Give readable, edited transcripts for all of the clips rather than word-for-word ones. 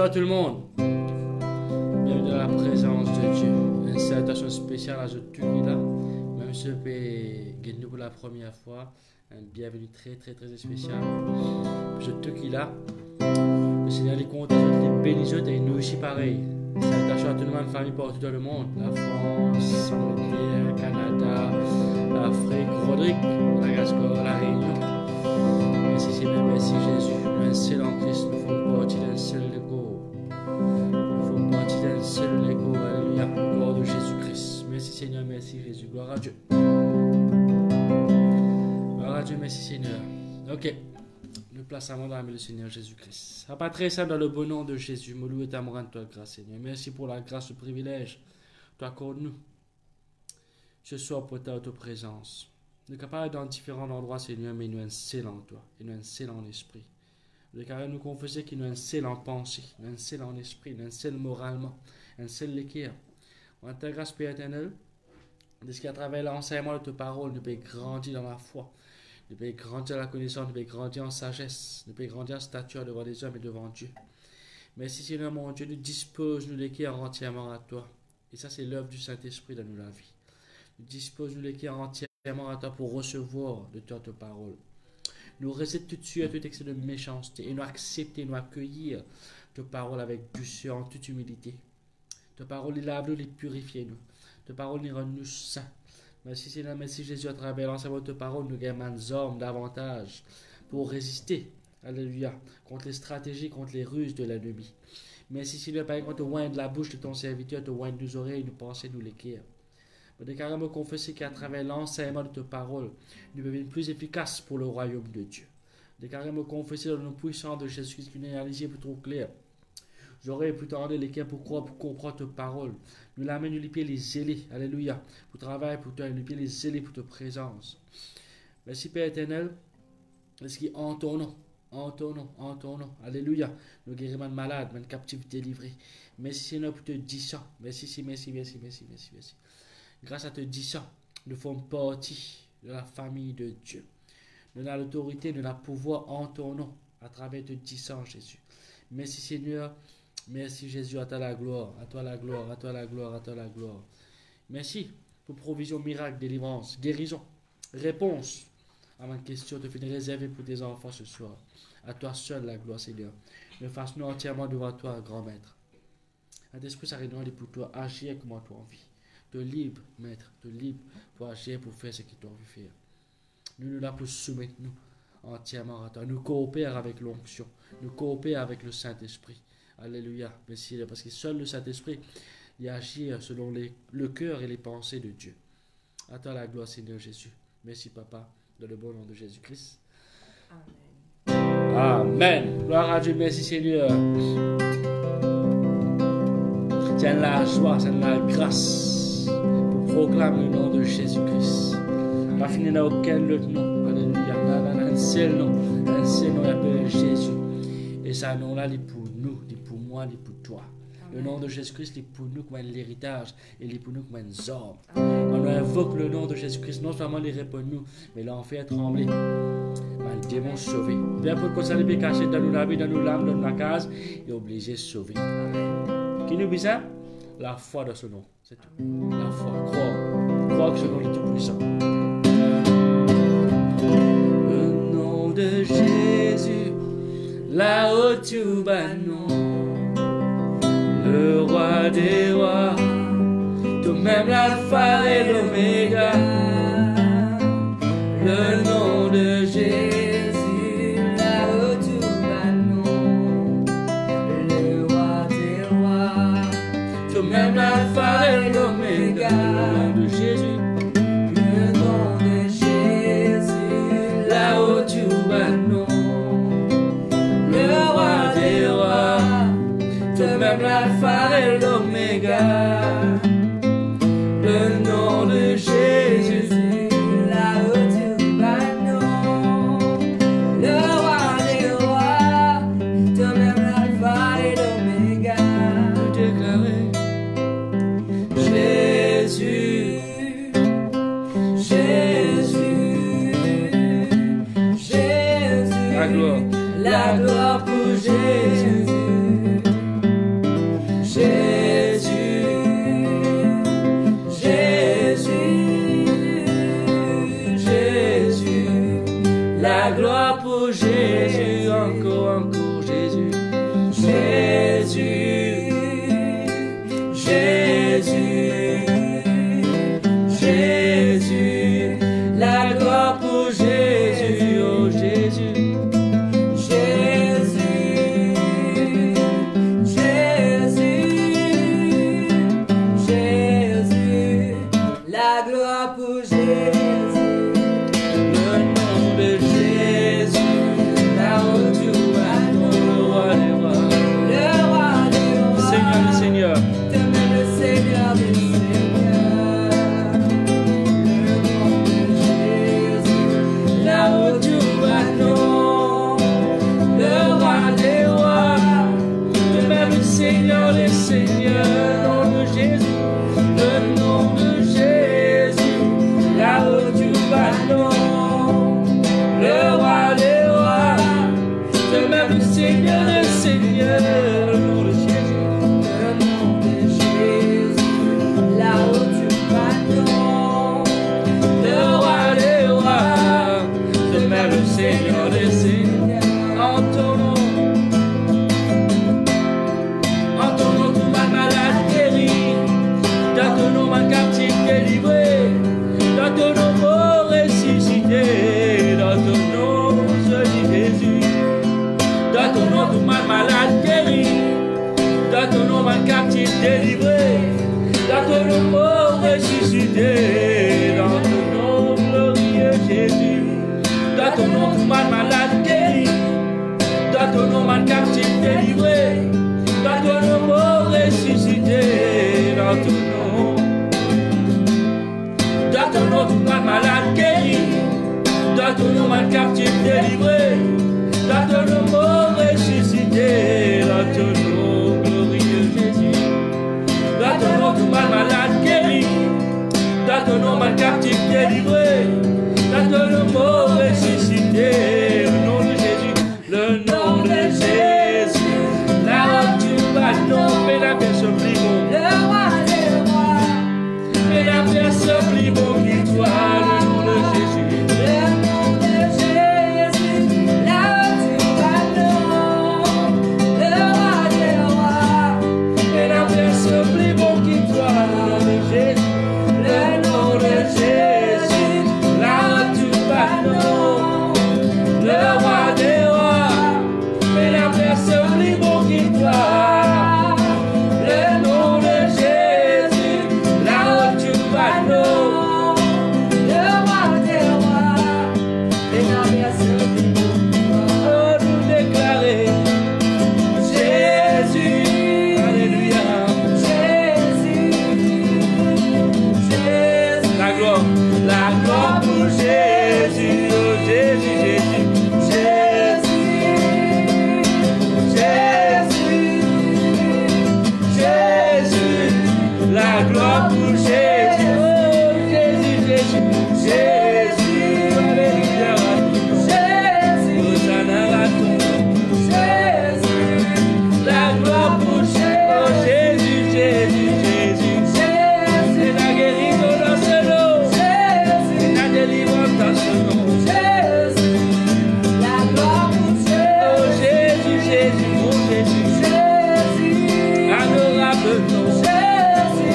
Salutations à tout le monde. Bienvenue dans la présence de Dieu. Une salutation spéciale à tout qui est là. Même ceux qui sont pour la première fois. Une bienvenue très spéciale. Je tout qui est là. Le Seigneur les compte, les bénis et nous aussi pareil. Salutations à tout le monde, famille partout dans le monde. La France, l'Angleterre, Canada, l'Afrique, Rodrigue, Madagascar, la Réunion. Merci Seigneur, merci Jésus. Un seul en Christ, nous faisons partie d'un seul Lego. Nous faisons partie d'un seul Lego. Alléluia. Gloire de Jésus-Christ. Merci Seigneur, merci Jésus. Gloire à Dieu. Gloire à Dieu, merci Seigneur. Ok. Nous plaçons dans le Seigneur Jésus-Christ. Ça pas très simple dans le bon nom de Jésus. Me louer ta rendre toi grâce, Seigneur. Merci pour la grâce, le privilège. Tu accordes nous ce soir pour ta présence. Nous sommes capables dans différents endroits, Seigneur, mais nous sommes scellés en toi. Et nous sommes scellés en esprit. Nous sommes capables de nous confesser que nous sommes scellés en pensée. Nous sommes scellés en esprit. Nous sommes scellés moralement. Nous sommes scellés l'équerre. En ta grâce, Père éternel, de ce qu'à travers l'enseignement de ta parole, nous pouvons grandir dans la foi. Nous pouvons grandir dans la connaissance, nous pouvons grandir en sagesse, nous pouvons grandir en stature devant les hommes et devant Dieu. Merci Seigneur mon Dieu, nous dispose-nous l'équerre entièrement à toi. Et ça c'est l'œuvre du Saint-Esprit dans la vie. Nous dispose-nous l'équerre entièrement à toi pour recevoir de toi ta parole. Nous récitons tout de suite à tout excès de méchanceté et nous accepter, nous accueillir ta parole avec douceur, en toute humilité. Ta parole, il lave-nous, il purifie-nous. Ta parole, il rend-nous saints. Merci Seigneur, merci Jésus, à travers l'enseignement de ta parole, nous gagnons des hommes davantage pour résister, alléluia, contre les stratégies, contre les ruses de l'ennemi. Merci Seigneur, Père, quand tu oins de la bouche de ton serviteur, tu oins de nos oreilles, nous pensées, nous l'équerre. Nous déclarons confesser qu'à travers l'enseignement de ta parole, nous devenons plus efficaces pour le royaume de Dieu. Nous déclarons confesser dans le nom puissant de Jésus-Christ, qui nous réalisé pour trop clair. J'aurais pu tendre l'équerre pour croire, pour comprendre ta parole. Nous l'amène, nous les pieds, les zélés. Alléluia. Pour travailler pour toi, nous pieds, les zélés pour ta présence. Merci Père éternel. Est-ce qui en ton nom, en ton nom, en ton nom. Alléluia. Nous guérissons de malades, de captifs délivrés. Merci Seigneur pour te dire ça. Merci. Grâce à te dire ça, nous faisons partie de la famille de Dieu. Nous avons l'autorité, nous avons le pouvoir en ton nom, à travers te dire ça, Jésus. Merci Seigneur. Merci Jésus, à toi la gloire, à toi la gloire, à toi la gloire, à toi la gloire. Merci pour provision, miracle, délivrance, guérison, réponse à ma question. Te finis réservé pour tes enfants ce soir. À toi seul la gloire, Seigneur. Ne fasse-nous entièrement devant toi, grand maître. Un esprit s'arrêtera pour toi, agir comme toi envie. Te libre, maître, te libre pour agir, pour faire ce que tu as envie de faire. Nous là pour soumettre nous entièrement à toi. Nous coopérons avec l'onction. Nous coopérons avec le Saint-Esprit. Alléluia. Merci, parce que seul le Saint-Esprit il agit selon le cœur et les pensées de Dieu. À toi la gloire, Seigneur Jésus. Merci, Papa, dans le bon nom de Jésus-Christ. Amen. Amen. Gloire à Dieu. Merci, Seigneur. Tiens la joie, tiens la grâce pour proclamer le nom de Jésus-Christ. Pas finir dans aucun autre nom. Alléluia. Un seul nom appelé Jésus. Et ça nom-là, il est pour nous, il est pour moi, il est pour toi. Amen. Le nom de Jésus-Christ, il est pour nous comme l'héritage, et il est pour nous comme un ordre. Quand on invoque le nom de Jésus-Christ, non seulement il répond nous, mais l'enfer trembler. Le démon sauvé. Bien pour qu'on s'allie caché dans nous la vie, dans nous l'âme, dans la case, il est obligé de sauver. Amen. Qui nous dit ça? La foi dans ce nom. C'est tout. La foi. Croire que ce nom est tout puissant. Le nom de Jésus. Là-haut tout bas non, le roi des rois, tout même l'alpha et l'oméga, le nom de Jésus, là-haut tout bas non, le roi des rois, tout même l'alpha et l'oméga, le nom de Jésus, le nom de Jésus, là-haut tout bas non. Même l'alpha et l'oméga, le nom de Jésus, là-haut tout bas non, le roi des rois, de même l'alpha et l'oméga, déclarer Jésus, la gloire pour Jésus. ressuscité dans ton nom glorieux Jésus. Dans ton nom tout mal malade guéri, dans ton nom mal captif délivré, dans ton nom mort ressuscité, dans ton nom. Dans ton nom tout mal malade guéri, dans ton nom mal captif délivré, dans ton nom mort ressuscité, dans ton nom glorieux Jésus. Dans ton nom tout mal malade guéri, dans ton nom mal captif délivré, dans ton nom mort ressuscité, le nom de Jésus, le nom de Jésus. La robe du bâton, mais la paix se plie bon. Le roi des rois, mais la paix se plie bon qui toi, le nom de Jésus. Le nom de Jésus, la robe du bâton, le roi des rois, mais la paix se plie bon qui toi, le nom de Jésus. Le nom de Jésus, la robe du bâton, le roi des rois, mais la paix se plie bon qui toi. Le nom de Jésus, la robe du bâton, le roi des rois, mais la paix se plie bon qui toi. Oh, nous déclarer Jésus, alléluia, Jésus, Jésus, la gloire pour Jésus, oh Jésus, Jésus, Jésus, Jésus, Jésus, la gloire pour Jésus, oh Jésus, Jésus, Jésus, alléluia, Jésus, Hosanna à ton nom, Jésus, la gloire pour Jésus, oh Jésus, Jésus, Jésus, Jésus, la guérison dans ce nom, Jésus, la délivrance dans ce nom, Jésus, la gloire pour Jésus, oh Jésus, Jésus, mon Jésus, Jésus, adorable nom, Jésus,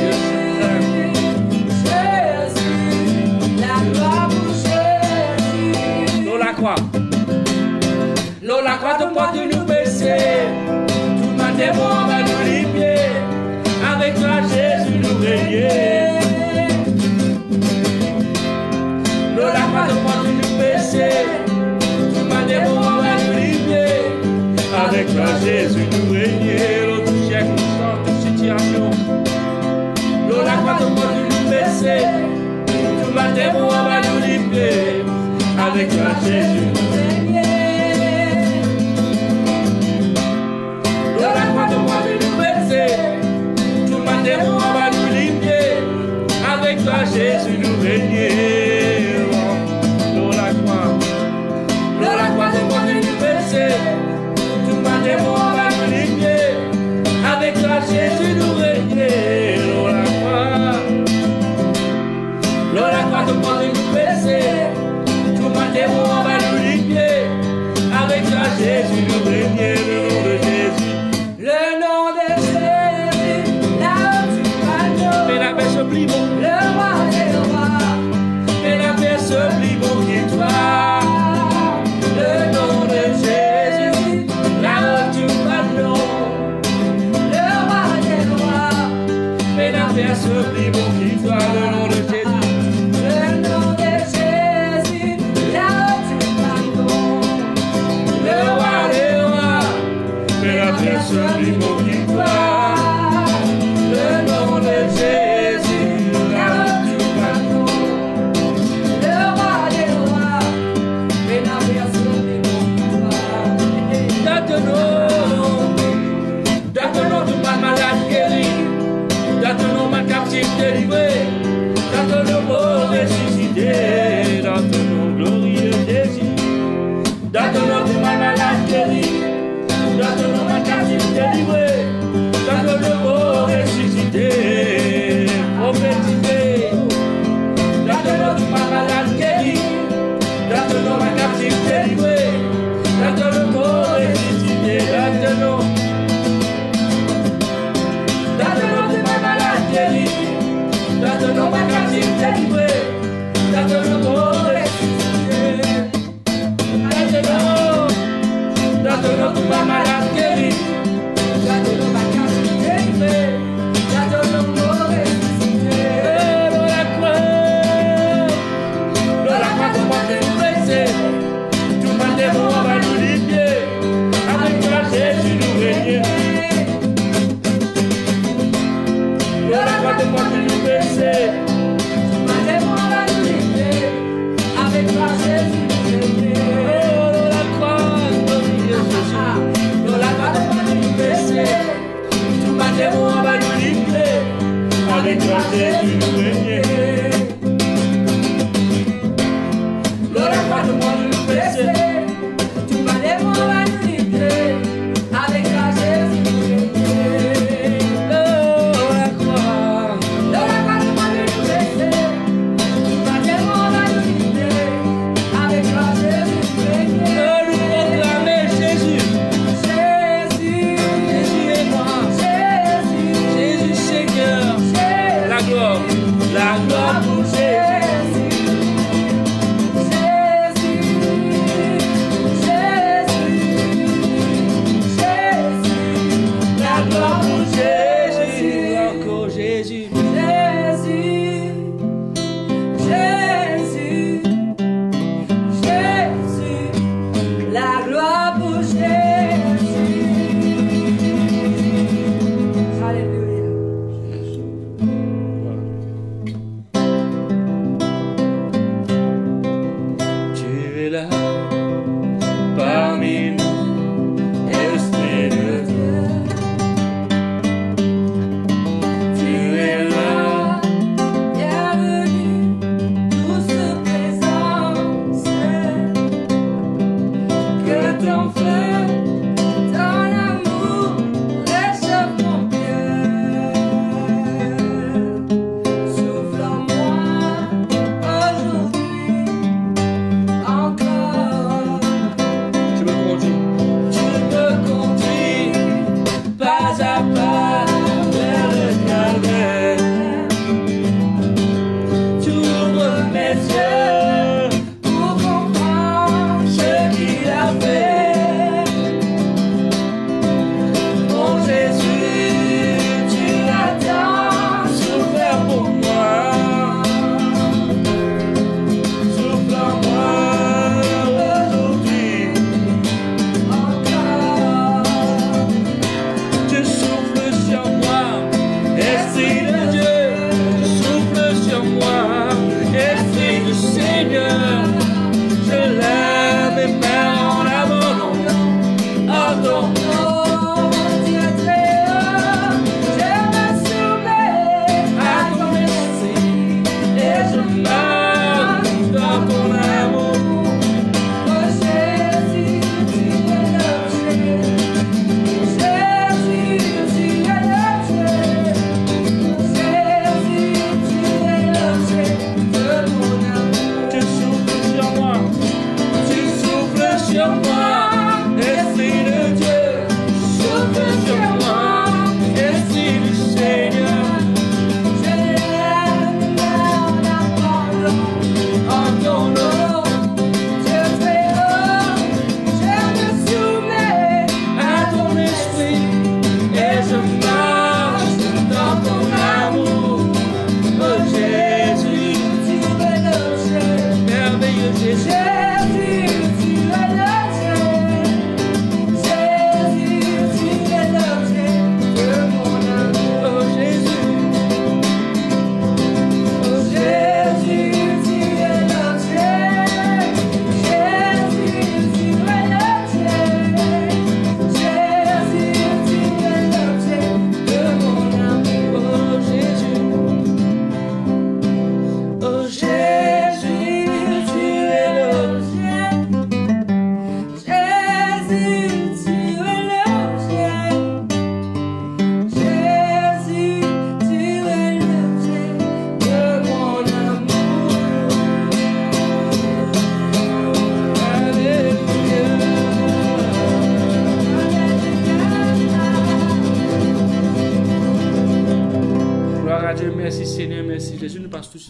Jésus, la gloire pour Jésus. L'eau la croix te porte nous baisser, tout le monde est bon, va nous libérer, avec toi Jésus nous régner. L'eau la croix te porte nous baisser, tout le monde est bon, va nous libérer, avec toi Jésus nous régner. L'eau touche à toute situation, l'eau la croix te porte nous baisser, tout le monde est bon, va nous libérer, avec toi Jésus nous régner. L'eau la croix te porte nous baisser, tout le monde est bon, va nous libérer, avec toi Jésus nous régner. L'eau la croix te porte nous baisser, tout le monde est bon, va nous libérer, avec toi Jésus nous régner. L'eau la croix te porte nous baisser, tout le monde est bon, va nous libérer, avec toi Jésus nous régner. Le nom de Jésus, là où tu vas, mais la paix se plie bon, le roi des rois, mais la paix se plie bon qui toi. Le nom de Jésus, là où tu vas, le roi des rois, mais la paix se plie bon qui toi. Le nom de Jésus, le nom de Jésus, là où tu vas, le roi des rois, mais la paix se plie bon qui toi. Le nom de Jésus, là où tu vas, le roi des rois, mais la paix se plie bon qui toi. Dans ton nom, tout mal malade guéri, dans ton nom, mal captif délivré, La gloire pour Jésus.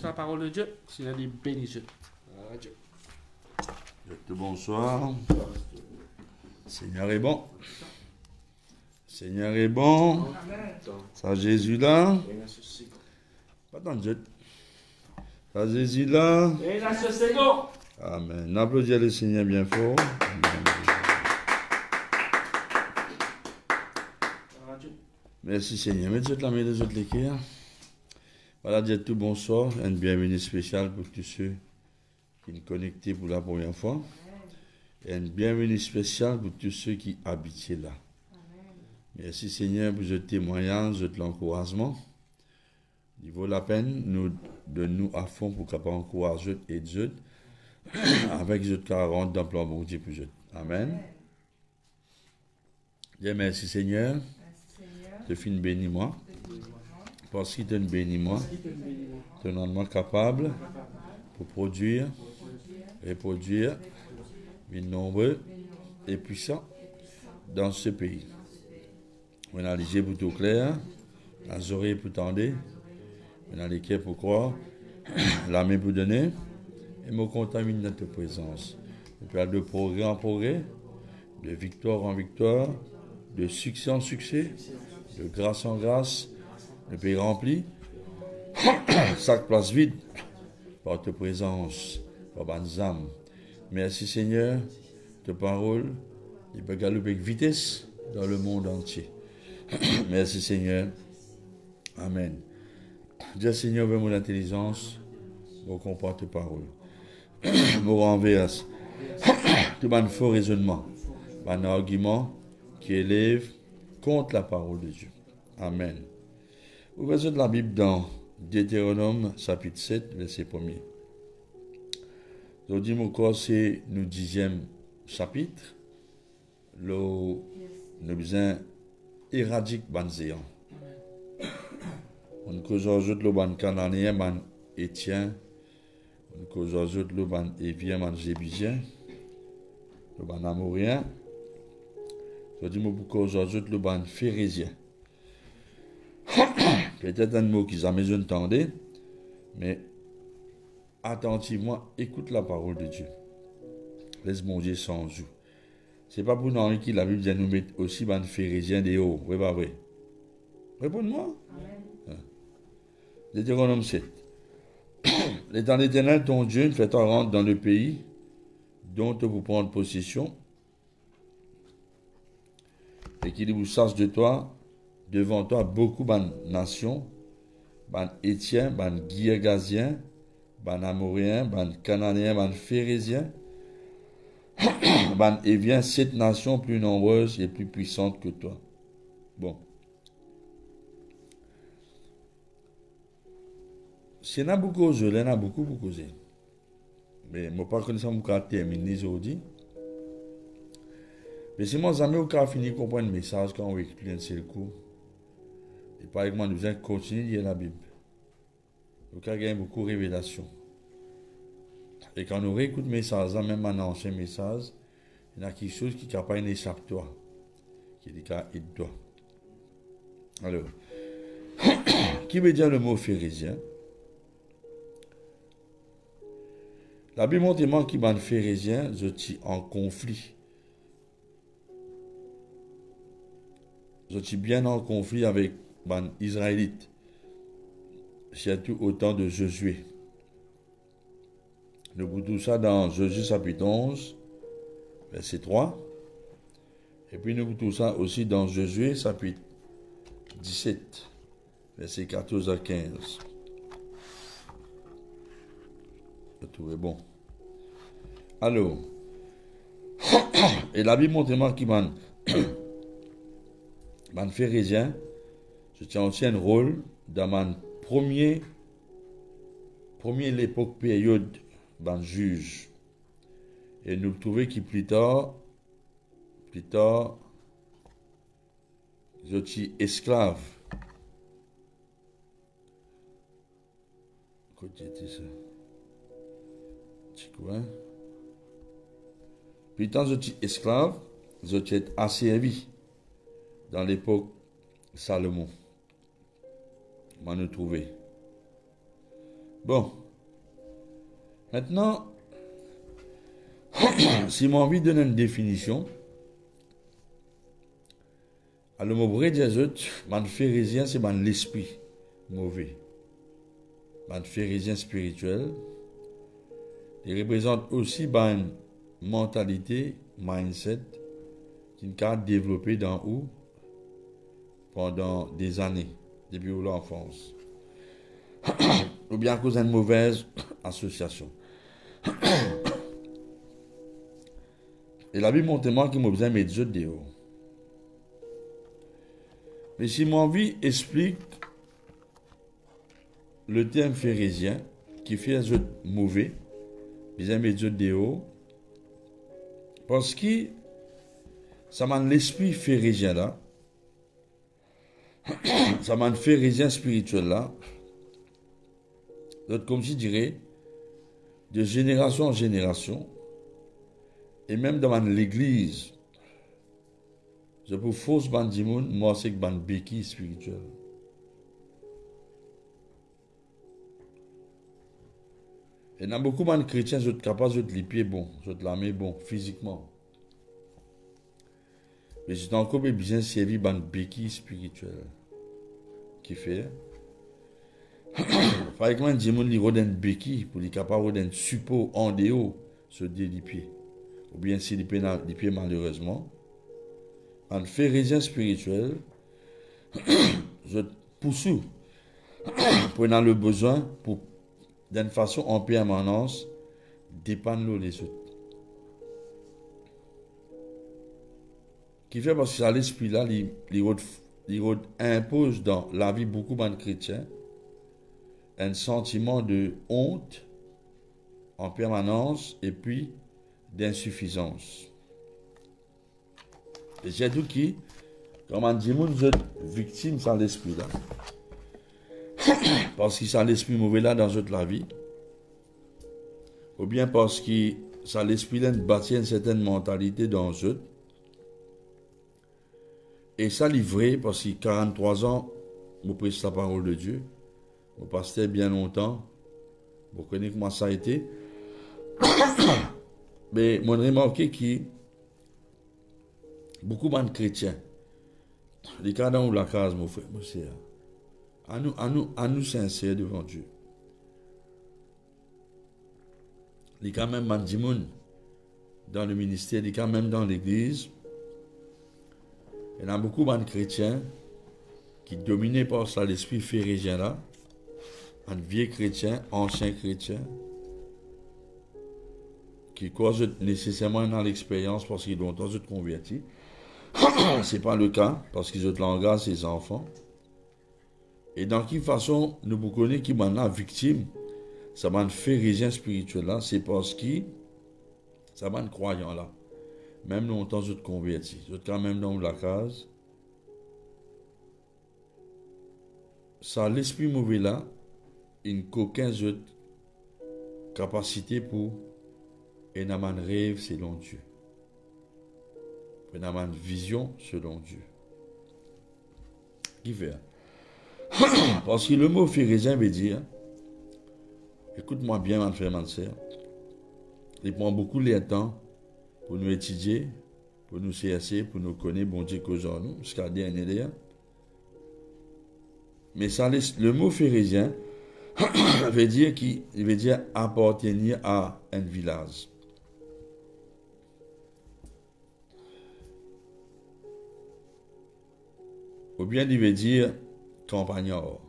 La parole de Dieu, Seigneur les bénisse. Bonsoir. Seigneur est bon. Seigneur est bon. Ça Jésus là. Attends Dieu. Ça Jésus là. Amen. Applaudissez le Seigneur bien fort. Merci Seigneur. Mettez la main des autres l'équerre. Voilà, Dieu tout bonsoir, une bienvenue spéciale pour tous ceux qui nous connectent pour la première fois. Et une bienvenue spéciale pour tous ceux qui habitent là. Amen. Merci Seigneur pour ce témoignage, ce l'encouragement. Il vaut la peine de nous à fond pour capable encourager et Dieu avec ce 40 dans le plan bon Dieu pour Dieu. Amen. Bien, merci Seigneur. Te fin bénis moi. Parce qu'il te bénit moi, te rend moi capable pour produire, reproduire, mais nombreux et puissants dans ce pays. On a les yeux pour tout clair, les oreilles pour tendre, Dans les cœurs pour croire, la main pour donner, et me contamine dans ta présence. Je parle de progrès en progrès, de victoire en victoire, de succès en succès, de grâce en grâce, de pays rempli, chaque place vide, par ta présence, par bonnes âmes. Merci Seigneur, ta parole, il peut galoper avec vitesse dans le monde entier. Merci Seigneur. Amen. Dieu Seigneur, veut mon intelligence, pour comprendre tes paroles. Me renverse tout un faux raisonnement, un argument qui élève contre la parole de Dieu. Amen. Ouvrez de la Bible dans Deutéronome chapitre 7, verset 1er. Aujourd'hui, mon corps, c'est le 10e chapitre. Nous besoin éradique banzéan. On cause ajoute le ban cananéen, ban étien. On cause ajoute le ban évien, ban jébusien. Le ban amorien. Aujourd'hui, mon cause ajoute le ban phérézien. Peut-être un mot qu'ils jamais entendu, mais attentivement, écoute la parole de Dieu. Laisse mon Dieu sans joue. C'est pas pour nous qui la Bible vient nous mettre aussi ban phérézien des hauts. Oui, pas vrai. Réponds-moi. Deutéronome 7. L'Éternel éternel, ton Dieu, fait en rentrer dans le pays dont tu vous prendre possession et qu'il vous chasse de toi, devant toi, beaucoup de nations, ban Étiens, ban Girgasiens, ban Amoréens, ban Cananéens, ban Phérésiens, ban Éviens, 7 nations plus nombreuses et plus puissantes que toi. Bon. Si on a beaucoup osé, on a beaucoup osé. Mais je ne sais pas connaissant mon caractère terminé aujourd'hui. Mais si moi, jamais au cas fini de comprendre le message quand on explique un seul coup, et par exemple, nous allons continuer de lire la Bible. Au cas, il y a beaucoup de révélations. Et quand nous réécoutons le message, même un ancien message, il y a quelque chose qui est capable d'échapper-toi, qui est capable de toi. Alors, qui veut dire le mot phérézien? La Bible montre qui est phérézien, je suis en conflit. Je suis bien en conflit avec les Israélites, surtout au temps de Josué. Nous voyons tout ça dans Josué chapitre 11, verset 3. Et puis nous voyons tout ça aussi dans Josué chapitre 17, verset 14 à 15. Tout est bon. Alors, et la Bible montre qui m'a phérézien, je tiens aussi un rôle dans mon premier l'époque période d'un juge. Et nous trouvons qui plus tard, je suis esclave. Côté ça. Puis tant je suis esclave, je suis asservi dans l'époque Salomon. On nous trouver. Bon. Maintenant, si j'ai envie de donner une définition, alors le mot vrai des autres, man phérézien, c'est man l'esprit mauvais. Man phérézien spirituel. Il représente aussi une mentalité, mindset, qui est développée dans où pendant des années, depuis l'enfance. Ou bien à cause d'une mauvaise association. Et la Bible montre moi qu'il m'a besoin de mettre dehors. Mais si mon vie explique le terme phérézien qui fait un jeu mauvais, besoin de mettre dehors, parce que ça m'a l'esprit phérézien là, ça m'a phérézien spirituel là, donc comme je dirais, de génération en génération, et même dans l'église, je peux fausse bandimoun, moi c'est que ban béquille spirituel. Il y a beaucoup de chrétiens qui sont capables de les pieds bon, de l'armée bon, physiquement. Mais c'est encore bien servi par une béquille spirituelle. Qui fait. Par exemple, il y a des gens qui ont une béquille pour les capables d'un support en dehors sur des pieds. Ou bien si les pieds malheureusement. En pharisien spirituel, je pousse prenant le besoin pour d'une façon en permanence dépendre les autres. Qui fait parce que ça l'esprit là, il impose dans la vie beaucoup de chrétiens un sentiment de honte en permanence et puis d'insuffisance. Et j'ai tout qui, comme on dit, nous sommes victimes sans l'esprit là. Parce qu'il ça l'esprit mauvais là dans toute la vie. Ou bien parce que ça l'esprit là bâtit une certaine mentalité dans eux. Et ça livré parce que 43 ans, vous prêchez la parole de Dieu. Vous pasteur bien longtemps. Vous connaissez comment ça a été. Mais moi, j'ai remarqué que beaucoup de chrétiens, les cas dans la case, mon frère, mon sœur, à nous sincères devant Dieu. Les cas même dans le ministère, les cas même dans l'église, il y a beaucoup de chrétiens qui dominés par ça l'esprit pharisien là, un vieux chrétien, ancien chrétien, qui causent nécessairement dans l'expérience parce qu'ils ont entendu être convertis. Ce n'est pas le cas parce qu'ils ont langage ses enfants. Et dans quelle façon nous vous connaissons qui maintenant victime, ça m'a pharisien spirituel là, c'est parce que ça m'a croyant là. Même nous entendu être convertis, nous quand même dans la case. Ça l'esprit mauvais là, il n'a aucune capacité pour un rêve selon Dieu. Une vision selon Dieu. Qui fait? Parce que le mot pharisien veut dire, écoute-moi bien, mon frère, ma soeur, il prend beaucoup de temps pour nous étudier, pour nous chercher, pour nous connaître, bon Dieu, cause en nous, jusqu'à dernier d'ailleurs. Mais ça, le mot pharisien veut dire appartenir à un village. Ou bien il veut dire campagnard.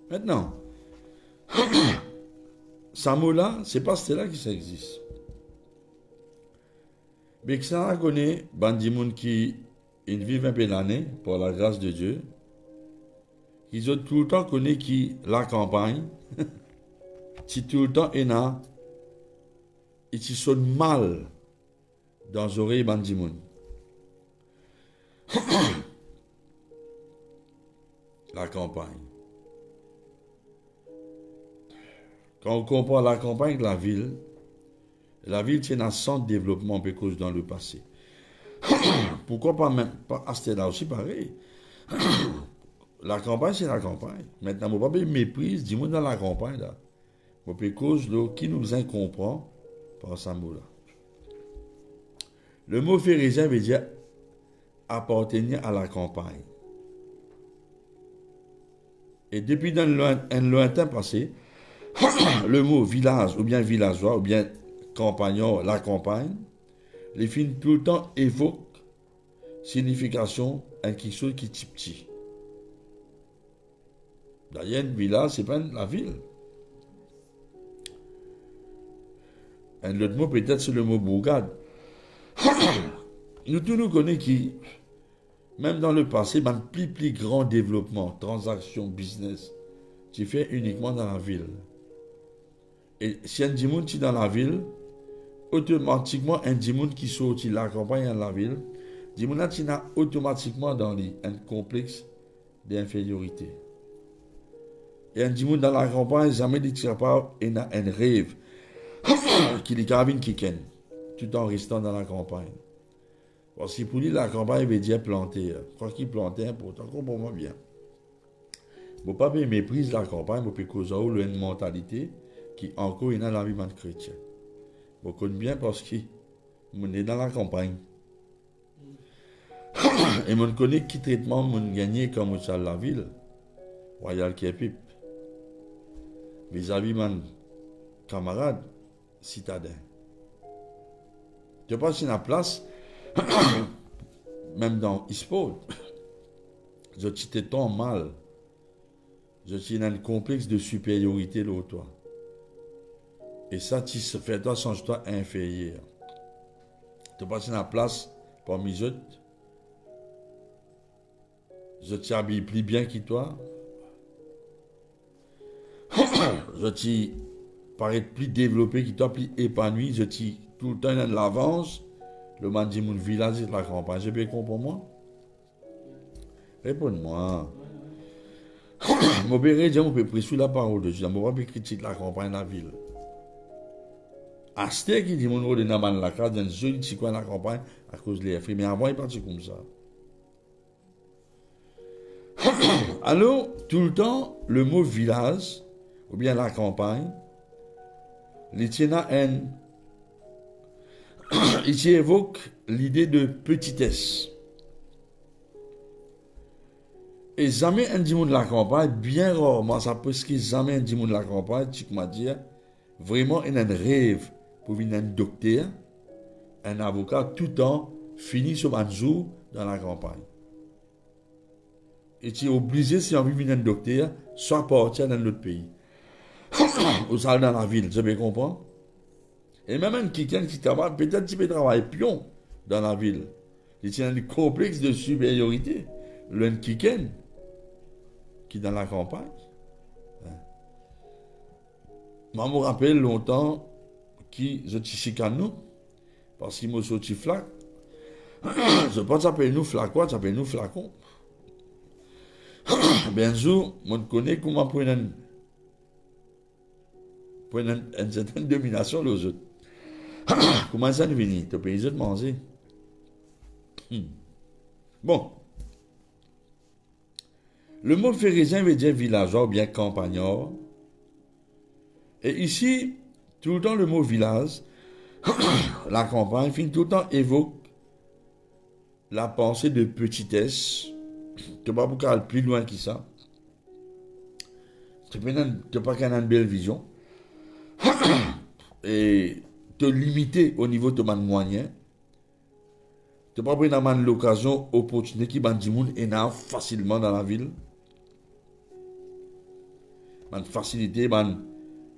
Maintenant, ce mot-là, c'est pas cela qui ça existe. Mais que ça connaît, bandi moun qui vivent un peu l'année, par la grâce de Dieu, ils ont tout le temps connu qui la campagne, si tout le temps il a, et qui sonne mal dans les oreilles bandi moun. La campagne. Quand on compare la campagne avec la ville tient un centre de développement précoce dans le passé. Pourquoi pas à ce là aussi pareil? La campagne, c'est la campagne. Maintenant, on ne peut pas méprise, dis-moi dans la campagne, là. On peut cause qui nous comprend par ce mot-là. Le mot pharisien veut dire appartenir à la campagne. Et depuis dans un lointain passé, le mot village, ou bien villageois, ou bien campagnard, la campagne, les films tout le temps évoquent signification à quelque chose qui est petit. D'ailleurs, un village, ce n'est pas la ville. Un autre mot, peut-être, c'est le mot bourgade. Nous tous nous connaissons qui, même dans le passé, un plus grand développement, transaction, business, tu fais uniquement dans la ville. Et si un dimoun qui est dans la ville, automatiquement, un dimoun qui sortit la campagne dans la ville, dimoun qui est automatiquement dans un complexe d'infériorité. Et un dimoun dans la campagne, jamais dit qu'il pas un rêve qu'il est carabine qui ken, tout en restant dans la campagne. Parce que pour lui, la campagne veut dire planter. Quand il plantait, pourtant, comprends-moi bien. ne pas mépriser la campagne, je peux causer une mentalité qui encore est dans la vie de chrétien. Je connais bien parce que je suis dans la campagne. Et je connais qui traitement je gagné comme ça la ville. Royal Kepip. Vis-à-vis de mes camarades citadins. Je passe dans la place, même dans Isport, je t'étais tant mal. Je suis dans un complexe de supériorité de toi. Et ça, tu fais toi, change-toi inférieur. Tu passes dans la place parmi les autres. Je t'habille plus bien que toi. Je t'y paraît plus développé que toi, plus épanoui. Je t'y tout le temps dans l'avance. Le man dit mon village est la campagne. J'ai bien compris moi? Réponds-moi. Mon père dit, on peut prier sur la parole de Dieu. On ne peut pas critiquer la campagne, la ville. Asté qui dit, mon rôle est dans la case, dans le jeu, il dit quoi la campagne à cause de l'effet. Mais avant, il est parti comme ça. Alors, tout le temps, le mot village, ou bien la campagne, il évoque l'idée de petitesse. Et jamais un dimanche de la campagne, bien rarement, ça peut ce que jamais un dimanche de la campagne, tu m'as dit, vraiment, il a un rêve pour venir un docteur, un avocat, tout le temps, fini sur un jour dans la campagne. Et tu es obligé, si on veut venir un docteur, soit partir dans l'autre pays. Ou ça dans la ville, tu peux comprendre? Et même un quelqu'un qui travaille, peut-être tu peux travailler pion dans la ville. Il y a un complexe de supériorité. Le quelqu'un qui est dans la campagne. Moi, je me rappelle longtemps qui je suis chicane nous, parce qu'il m'a sorti flac. Je pense que ça s'appelle nous flacon, ça s'appelle nous flacon. Bien sûr, je connais comment prendre une certaine domination les autres. Comment ça nous vient? Tu peux les autres manger. Bon. Le mot phérisien veut dire villageois ou bien campagnard. Et ici, tout le temps le mot village, la campagne, tout le temps évoque la pensée de petitesse. Tu ne peux pas aller plus loin que ça. Tu ne peux pas avoir une belle vision. Et te limiter au niveau de ton moyen. Tu ne peux pas prendre l'occasion, opportunité qui bande du monde énorme facilement dans la ville. Une facilité, une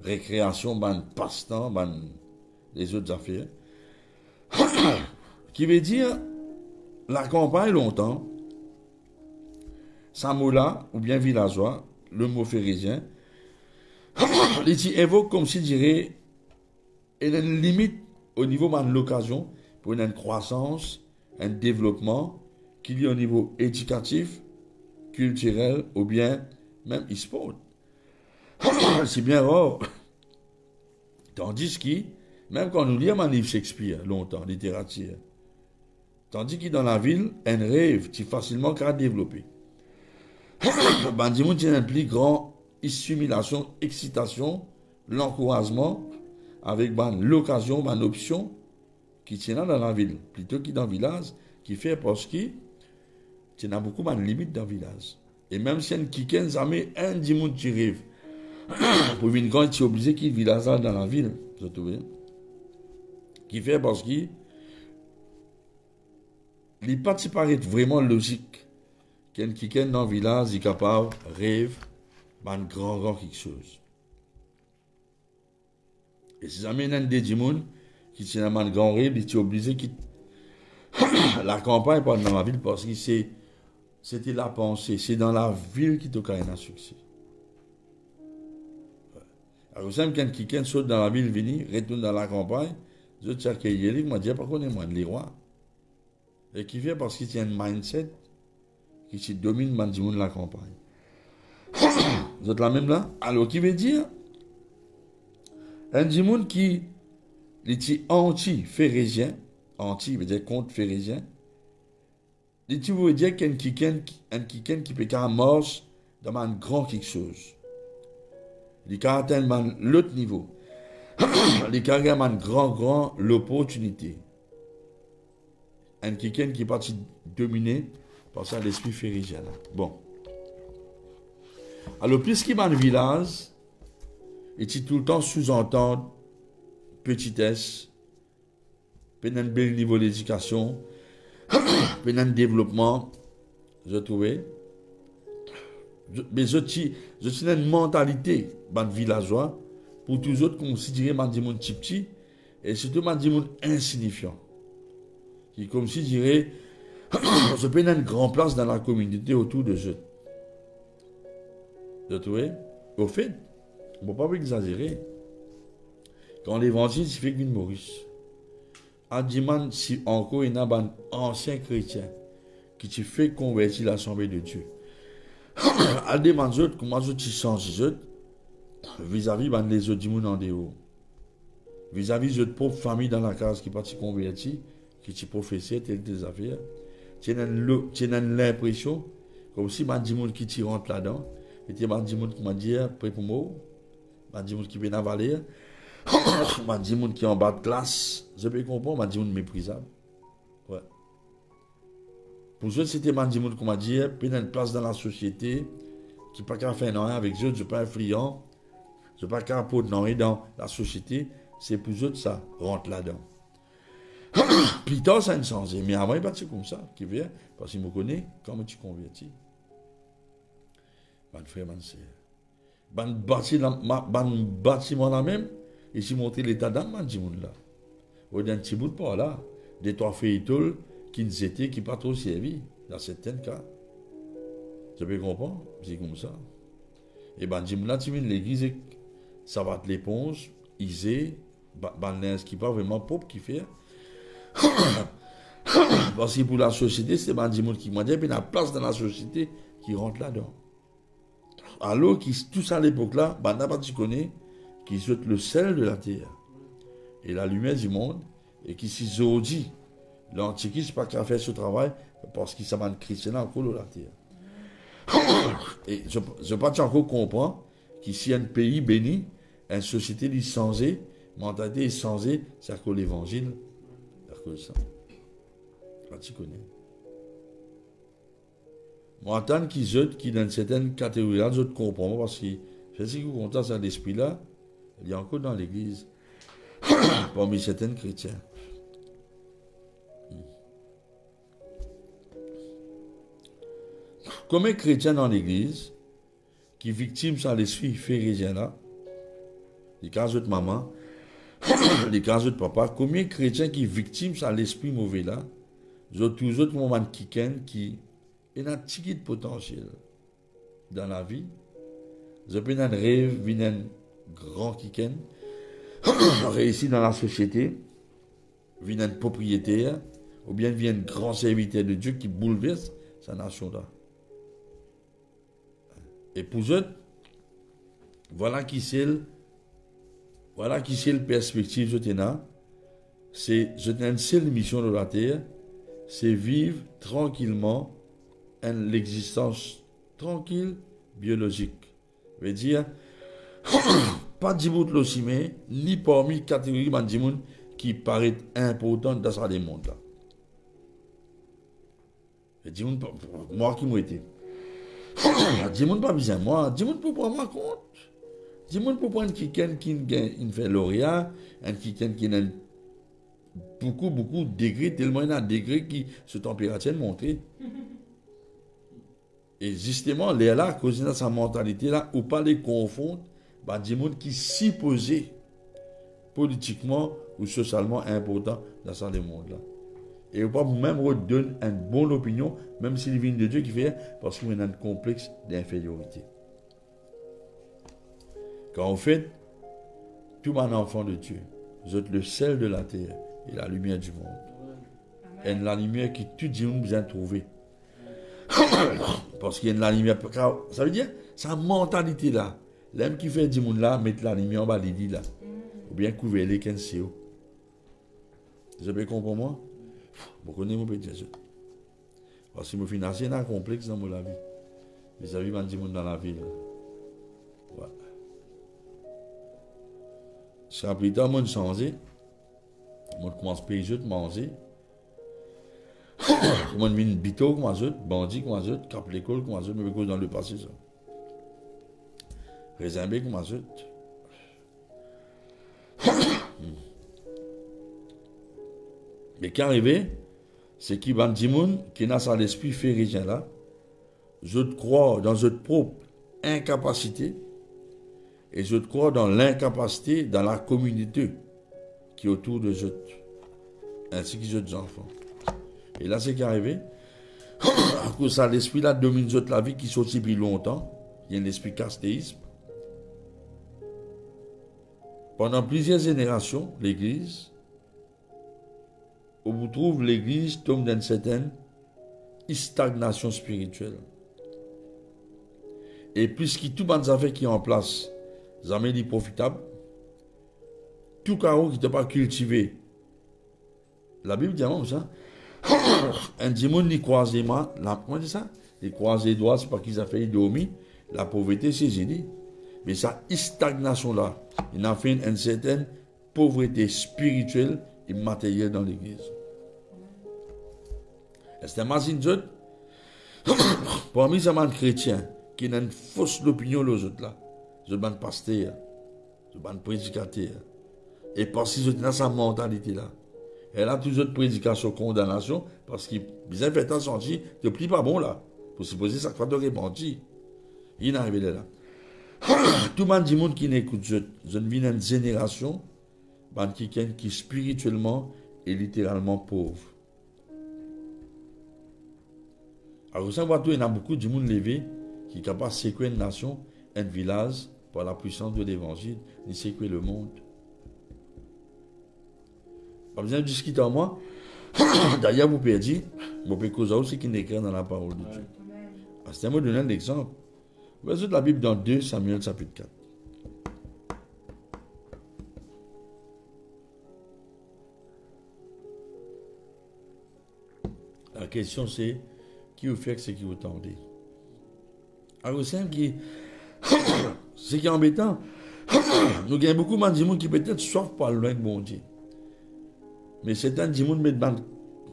récréation, un passe-temps, les autres affaires. Qui veut dire, la campagne longtemps, Samoula, ou bien villageois, le mot phérisien, il évoque comme si dirait, il y a une limite au niveau de l'occasion pour une croissance, un développement, qu'il y a au niveau éducatif, culturel, ou bien même e-sport. C'est bien rare. Tandis que, même quand nous lisons un livre Shakespeare, longtemps, littérature, tandis que dans la ville, un rêve, tu facilement qu'à développer. Bandimou tient un plus grand stimulation, excitation, l'encouragement, avec l'occasion, option, qui tient dans la ville, plutôt que dans le village, qui fait parce que tu as beaucoup de limites dans le village. Et même si un kiken, jamais un dimanche qui rêve, pour une grande, tu es obligé qu'il vit là dans la ville, je trouve. Qui fait parce que il pas paraît vraiment logique qu'un quelqu'un dans le village est capable rêve d'un grand quelque chose. Et si jamais il y a des gens qui sont dans un grand rêve, il est obligé de la campagne pas dans la ville parce que c'était la pensée, c'est dans la ville qui te a un succès. Alors, si quelqu'un saute dans la ville, vini, retourne dans la campagne, je te accueille, il m'a dit, par contre, moi, les rois. Et qui vient parce qu'il y a un mindset qui se domine dans le monde de la campagne. Vous êtes là même là? Alors, qui veut dire, un monde qui est anti-phérésien, anti veut dire contre phérésien, il veut dire qu'un quelqu'un qui peut qu'un marche dans un grand quelque chose. Il a atteint l'autre niveau. Il a un grand l'opportunité. Un quelqu'un qui est parti dominer par ça l'esprit phérisien. Bon. Alors, puisqu'il y a un village, et tu tout le temps sous-entendre petitesse, un bel niveau d'éducation, un développement, je trouvais. Mais je suis une mentalité, dans le villageois, pour tous les autres considérer des gens petits, et surtout des gens insignifiants. Qui, comme si je dirais, je peux une grande place dans la communauté autour de eux. Vous trouvez? Au fait, on ne peut pas exagérer. Quand l'évangile se fait avec Maurice, on demande si encore il y a un ancien chrétien qui te fait convertir l'Assemblée de Dieu. On demande comment tu changes vis-à-vis de les autres gens en dehors. Vis-à-vis de votre propre famille dans la case qui parti converti, qui te professait telles des affaires. Tu as l'impression, comme si des gens qui te rentrent là-dedans, et tu as des gens qui m'ont dit, prêt pour moi, des gens qui viennent avaler, des gens qui sont en bas de classe, je peux comprendre, des gens méprisables. Ouais. Pour eux, c'était des gens qui m'ont dit, prendre une place dans la société, qui n'a pas faire rien avec eux, je ne suis pas influent, je ne suis pas apporter rien dans la société, c'est pour eux que ça rentre là-dedans. Plus tard, ça a changé, mais avant, il n'est pas comme ça, qui vient, parce qu'il me connaît, comment tu convertis. Ban frère, ban sœur. Ban bâtiment là même, et si monter l'état d'âme, ban dit là. Ou d'un petit bout de par là, des trois feuilletons qui nous étaient, qui pas trop servi, dans certains cas. Tu peux comprendre? C'est comme ça. Et ban dit là, tu viens de l'église, ça va être l'éponge, isé, ban linge qui pas vraiment propre qui fait. Parce que pour la société, c'est ban dit qui m'a dit, puis la place dans la société qui rentre là-dedans. Alors, tout ça à l'époque-là, n'a pas tu connais, qui sont le sel de la terre et la lumière du monde, et qui s'y dit, l'antiquiste pas qu'à faire ce travail, parce qu'il s'amène chrétien encore de la terre. Et je ne pas encore comprendre qu'ici, un pays béni, une société licenciée, mentalité licenciée, c'est à cause de l'évangile, c'est à cause de ça. Pas tu connais. Moi, tant qu'ils autres, qui dans certaines catégories, je comprends, parce que je sais que vous comptez ça l'esprit-là, il y a encore dans l'église, parmi certains chrétiens. Comme un chrétien dans l'église, qui est victime sans l'esprit phérisien là, les cas de maman, les cas de papa, combien de chrétiens qui est victime sans l'esprit mauvais là, tous les autres moments qui il y a un petit potentiel dans la vie. Je peux un rêve, un grand kiken, réussir dans la société, un propriétaire, ou bien un grand serviteur de Dieu qui bouleverse sa nation là. Et pour eux, voilà qui c'est le perspective que c'est une seule mission de la terre, c'est vivre tranquillement l'existence tranquille biologique. Veut dire, pas de monde l'ossimé, ni parmi catégories de gens qui paraissent importantes dans ce monde là. Moi qui m'ai été. Dis monde pas besoin moi, dis monde pour prendre moi compte. Dis monde pour prendre quelqu'un qui fait lauréat, un quelqu'un qui a beaucoup de degrés, tellement il y a un degré qui se température monter. Et justement, les là, à cause de sa mentalité là, ou pas les confondre, des gens qui s'y posaient politiquement ou socialement important dans ce monde là. Et ou pas même redonner une bonne opinion, même s'il vient de Dieu qui fait, parce qu'il y a un complexe d'infériorité. Quand on fait, tout un enfant de Dieu, vous êtes le sel de la terre et la lumière du monde. Et la lumière qui tout le monde besoin de trouver. Parce qu'il y a la lumière. Ça veut dire, sa mentalité là. L'homme qui fait du monde là, mettre la lumière en bas des là. Ou bien couvrir les 15 CO. Vous avez compris moi? Vous connaissez mon petit Jésus. Parce que mon financier est un complexe dans ma vie. vis-à-vis de gens dans la ville. Ouais. Si après temps, on change, on commence à payer, manger. On vient bito, comme ça, bandit, comme ça, cap l'école, comme ça, mais dans le passé, ça. Résimbé, comme ça. Mais qui arrive, c'est qu'il y a des gens qui n'a pas l'esprit pharisien là. Je crois dans votre propre incapacité et je crois dans l'incapacité dans la communauté qui est autour de eux, ainsi que les enfants. Et là, c'est qui arrive. À cause de l'esprit là domine la vie qui sortit depuis longtemps. Il y a l'esprit castéisme. Pendant plusieurs générations, l'Église, où vous trouvez l'Église tombe dans une certaine stagnation spirituelle. Et puisque tout le monde affaires qui est en place, jamais dit profitable, tout carreau qui n'est pas cultivé, la Bible dit ça. Un démon qui croise les mains, comment dit ça? Les croise les doigts, c'est pas qu'ils ont fait dormir, la pauvreté c'est génie. Mais ça, stagnation là, il a fait une certaine pauvreté spirituelle et matérielle dans l'église. C'est un magazine d'autres. Parmi ces chrétiens qui ont une fausse opinion aux autres là, les autres pasteurs, les autres prédicateurs, et parce qu'ils ont sa mentalité là. Elle a toujours prédication, condamnation, parce qu'ils ont fait un senti, de plus pas bon là, pour supposer ça de repentir. Il est arrivé là. Tout le monde dit qui n'écoute, je vis dans une génération qui spirituellement est littéralement pauvre. Alors, ça, il y a beaucoup de monde levé qui est capable de sécuriser une nation, un village, par la puissance de l'évangile, ni sécuriser le monde. Pas besoin de discuter en moi. D'ailleurs, vous pouvez dire, vous pouvez causer aussi qui n'est écrit dans la parole de Dieu. C'est un mot de donner un exemple. Vous voyez la Bible dans 2 Samuel chapitre 4. La question c'est, qui vous fait que c'est qui vous tendez? Alors c'est qui c'est qui est embêtant. Nous avons beaucoup de gens qui peut-être sortent pas loin de bon Dieu. Mais c'est un gens qui met de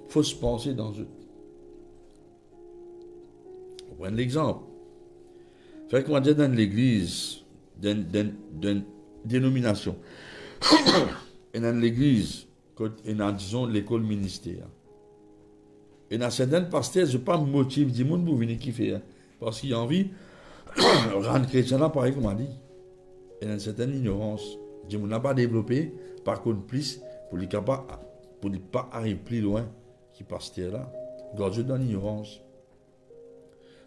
fausses pensées dans eux. On prend l'exemple. Fait qu'on va dire dans l'église, d'une dénomination, et dans l'église, et dans, disons, l'école ministère. Et dans certains pasteurs, je n'ai pas motif du monde pour venir kiffer. Hein, parce qu'il y a envie de rendre chrétien là, pareil comme on dit. Et dans certaines ignorances, du monde n'a pas développé, par contre, plus, pour ne pas arriver plus loin qui pasteur là. Gorgé dans l'ignorance.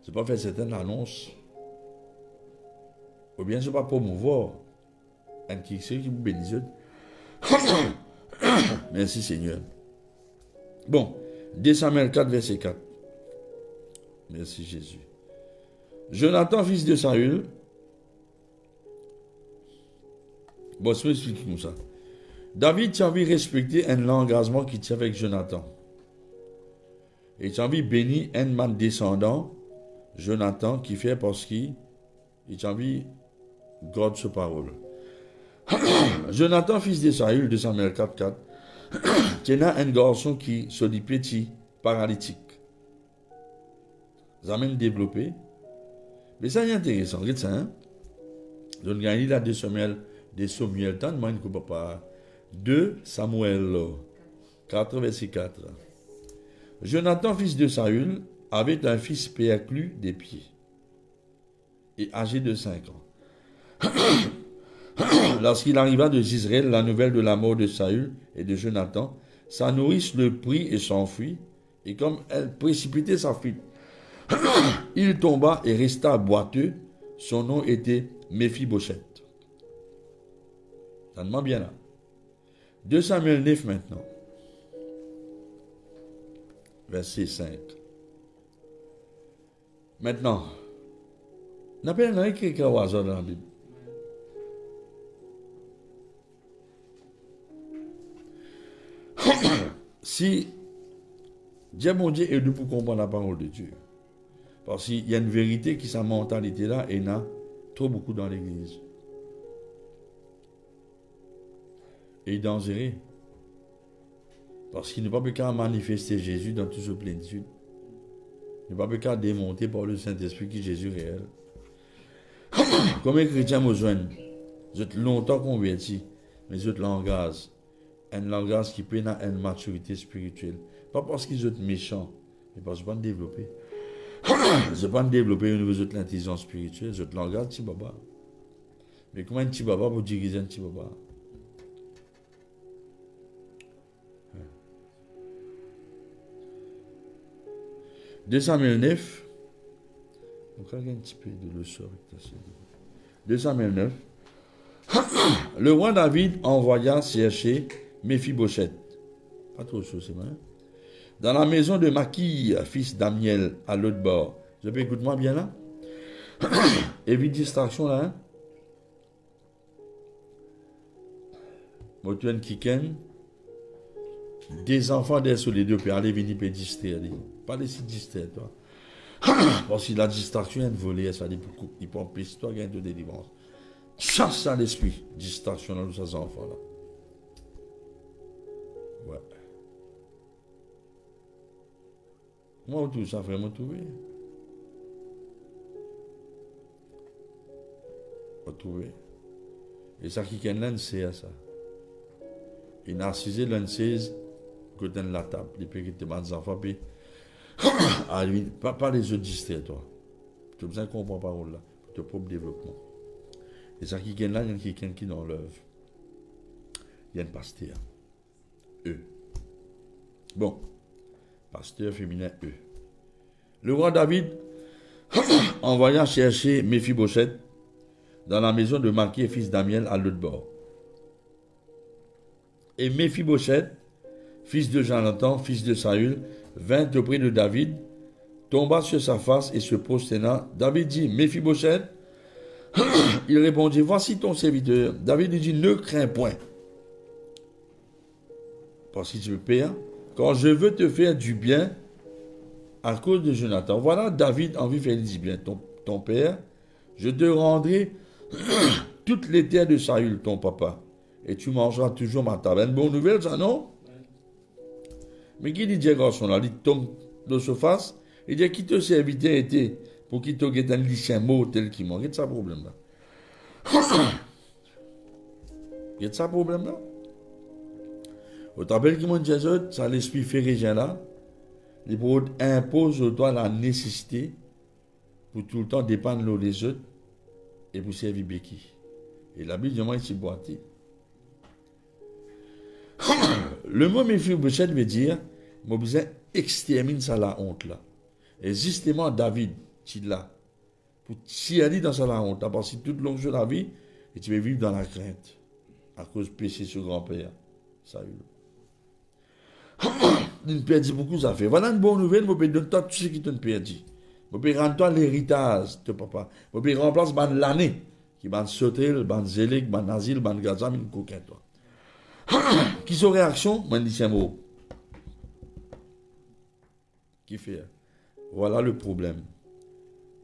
Je ne pas faire certaines annonces. Ou bien je ne pas promouvoir un qui vous bénisse. Merci Seigneur. Bon, 2 Samuel 4, verset 4. Merci Jésus. Jonathan, fils de Saül. Bon, je vais expliquer comme ça. David tient envie de respecter un engagement qu'il tient avec Jonathan. Et tient envie de bénir un man descendant, Jonathan, qui fait parce qu'il tient envie garde sa parole. Jonathan, fils de Saül, de Samuel 4, 4, tenait un garçon qui se dit petit, paralytique. Ça m'a développé. Mais ça est intéressant. Regarde ça, hein? Je gagne là 2 Samuel, tant de monde que papa. 2 Samuel 4, verset 4. Jonathan, fils de Saül, avait un fils perclus des pieds et âgé de 5 ans. Lorsqu'il arriva de Israël la nouvelle de la mort de Saül et de Jonathan, sa nourrice le prit et s'enfuit, et comme elle précipitait sa fuite, il tomba et resta boiteux. Son nom était Méphibosheth. Ça demande bien là. 2 Samuel 9 maintenant. Verset 5. Maintenant, n'a pas écrit au hasard dans la Bible. Si Dieu mon Dieu est nous pour comprendre la parole de Dieu. Parce qu'il y a une vérité qui, sa mentalité là, et il y en a trop beaucoup dans l'église. Et il est dangereux. Parce qu'il n'est pas qu'à manifester Jésus dans toute sa plénitude. Il n'est pas qu'à démonter par le Saint-Esprit qui est Jésus réel. Comme les chrétiens me joignent, vous êtes longtemps convertis, mais vous êtes langage. Un langage qui peut avoir une maturité spirituelle. Pas parce qu'ils sont méchants, mais parce qu'ils ne sont pas développés. Ils ne sont pas développés au niveau de l'intelligence spirituelle, vous êtes langage petit baba. Mais comment un petit baba pour diriger un petit baba? 2 Samuel 9. Donc, il y a un petit peu de leçon avec ça. 2 Samuel 9. Le roi David envoya chercher Méphibosheth. Pas trop chaud, c'est vrai. Dans la maison de Maquille, fils d'Amiel, à l'autre bord. Je peux écouter-moi bien là? Évite distraction là. Hein? Motuen Kiken. Des enfants des sous les deux peuvent aller venir et distraire. Pas laisser distraire, toi. Parce que la distraction est une volée, ça dit beaucoup. Il peut empêcher toi gagner de délivrance. Chasse à l'esprit. Distraction dans tous ces enfants-là. Ouais. Moi, tout ça, vraiment trouvé. Retrouver. Et ça qui est lancé à ça. Il n'a assisé lancé côté de la table. Il peut quitter mes enfants, puis à lui, pas les autres distraits, toi. Tu as besoin de comprendre la parole là, pour ton propre développement. Et ça qui est là, il y a quelqu'un qui est dans l'œuvre. Il y a un pasteur. Eux. Bon. Pasteur féminin, eux. Le roi David envoya chercher Méphibosheth dans la maison de Maquille, fils d'Amiel, à l'autre bord. Et Méphibosheth, fils de Jonathan, fils de Saül, vint auprès de David, tomba sur sa face et se prosterna. David dit, Méphibosheth. Il répondit, voici ton serviteur. David lui dit, ne crains point. Parce que tu veux père, quand je veux te faire du bien à cause de Jonathan. Voilà David envie de faire du bien. Ton père, je te rendrai toutes les terres de Saül, ton papa. Et tu mangeras toujours ma table. Une bonne nouvelle, ça, non? Mais qui dit, garçon, là, il tombe de sa face, il dit, qui te serviteur était pour qu'il te guette un lycéen mot tel qu'il manque. Il y a ça problème là. Il y a ça problème là. Vous te rappelez qu'il m'a dit, ça l'esprit pharésien là, il impose au toi la nécessité pour tout le temps dépendre les autres et pour servir Béki. Et la Bible dit, moi, il s'est boité. Le mot Méphibosheth veut dire, mon besoin extermine ça la honte là. Et justement, David, tu là, pour t'y aller dans ça la honte, t'as passé toute longue de la vie, et tu vas vivre dans la crainte, à cause de péché sur grand-père. Saül. Il perdit beaucoup d'affaires. Voilà une bonne nouvelle, je peux donner tout ce qui t'a perdu. Je peux rendre l'héritage de papa. Je peux remplacer l'année, qui va sauter, ban zélik, ban asile, ban gaza, ban coquin, toi. Qui sont réaction? Moi, je dis un mot. Qui fait? Voilà le problème.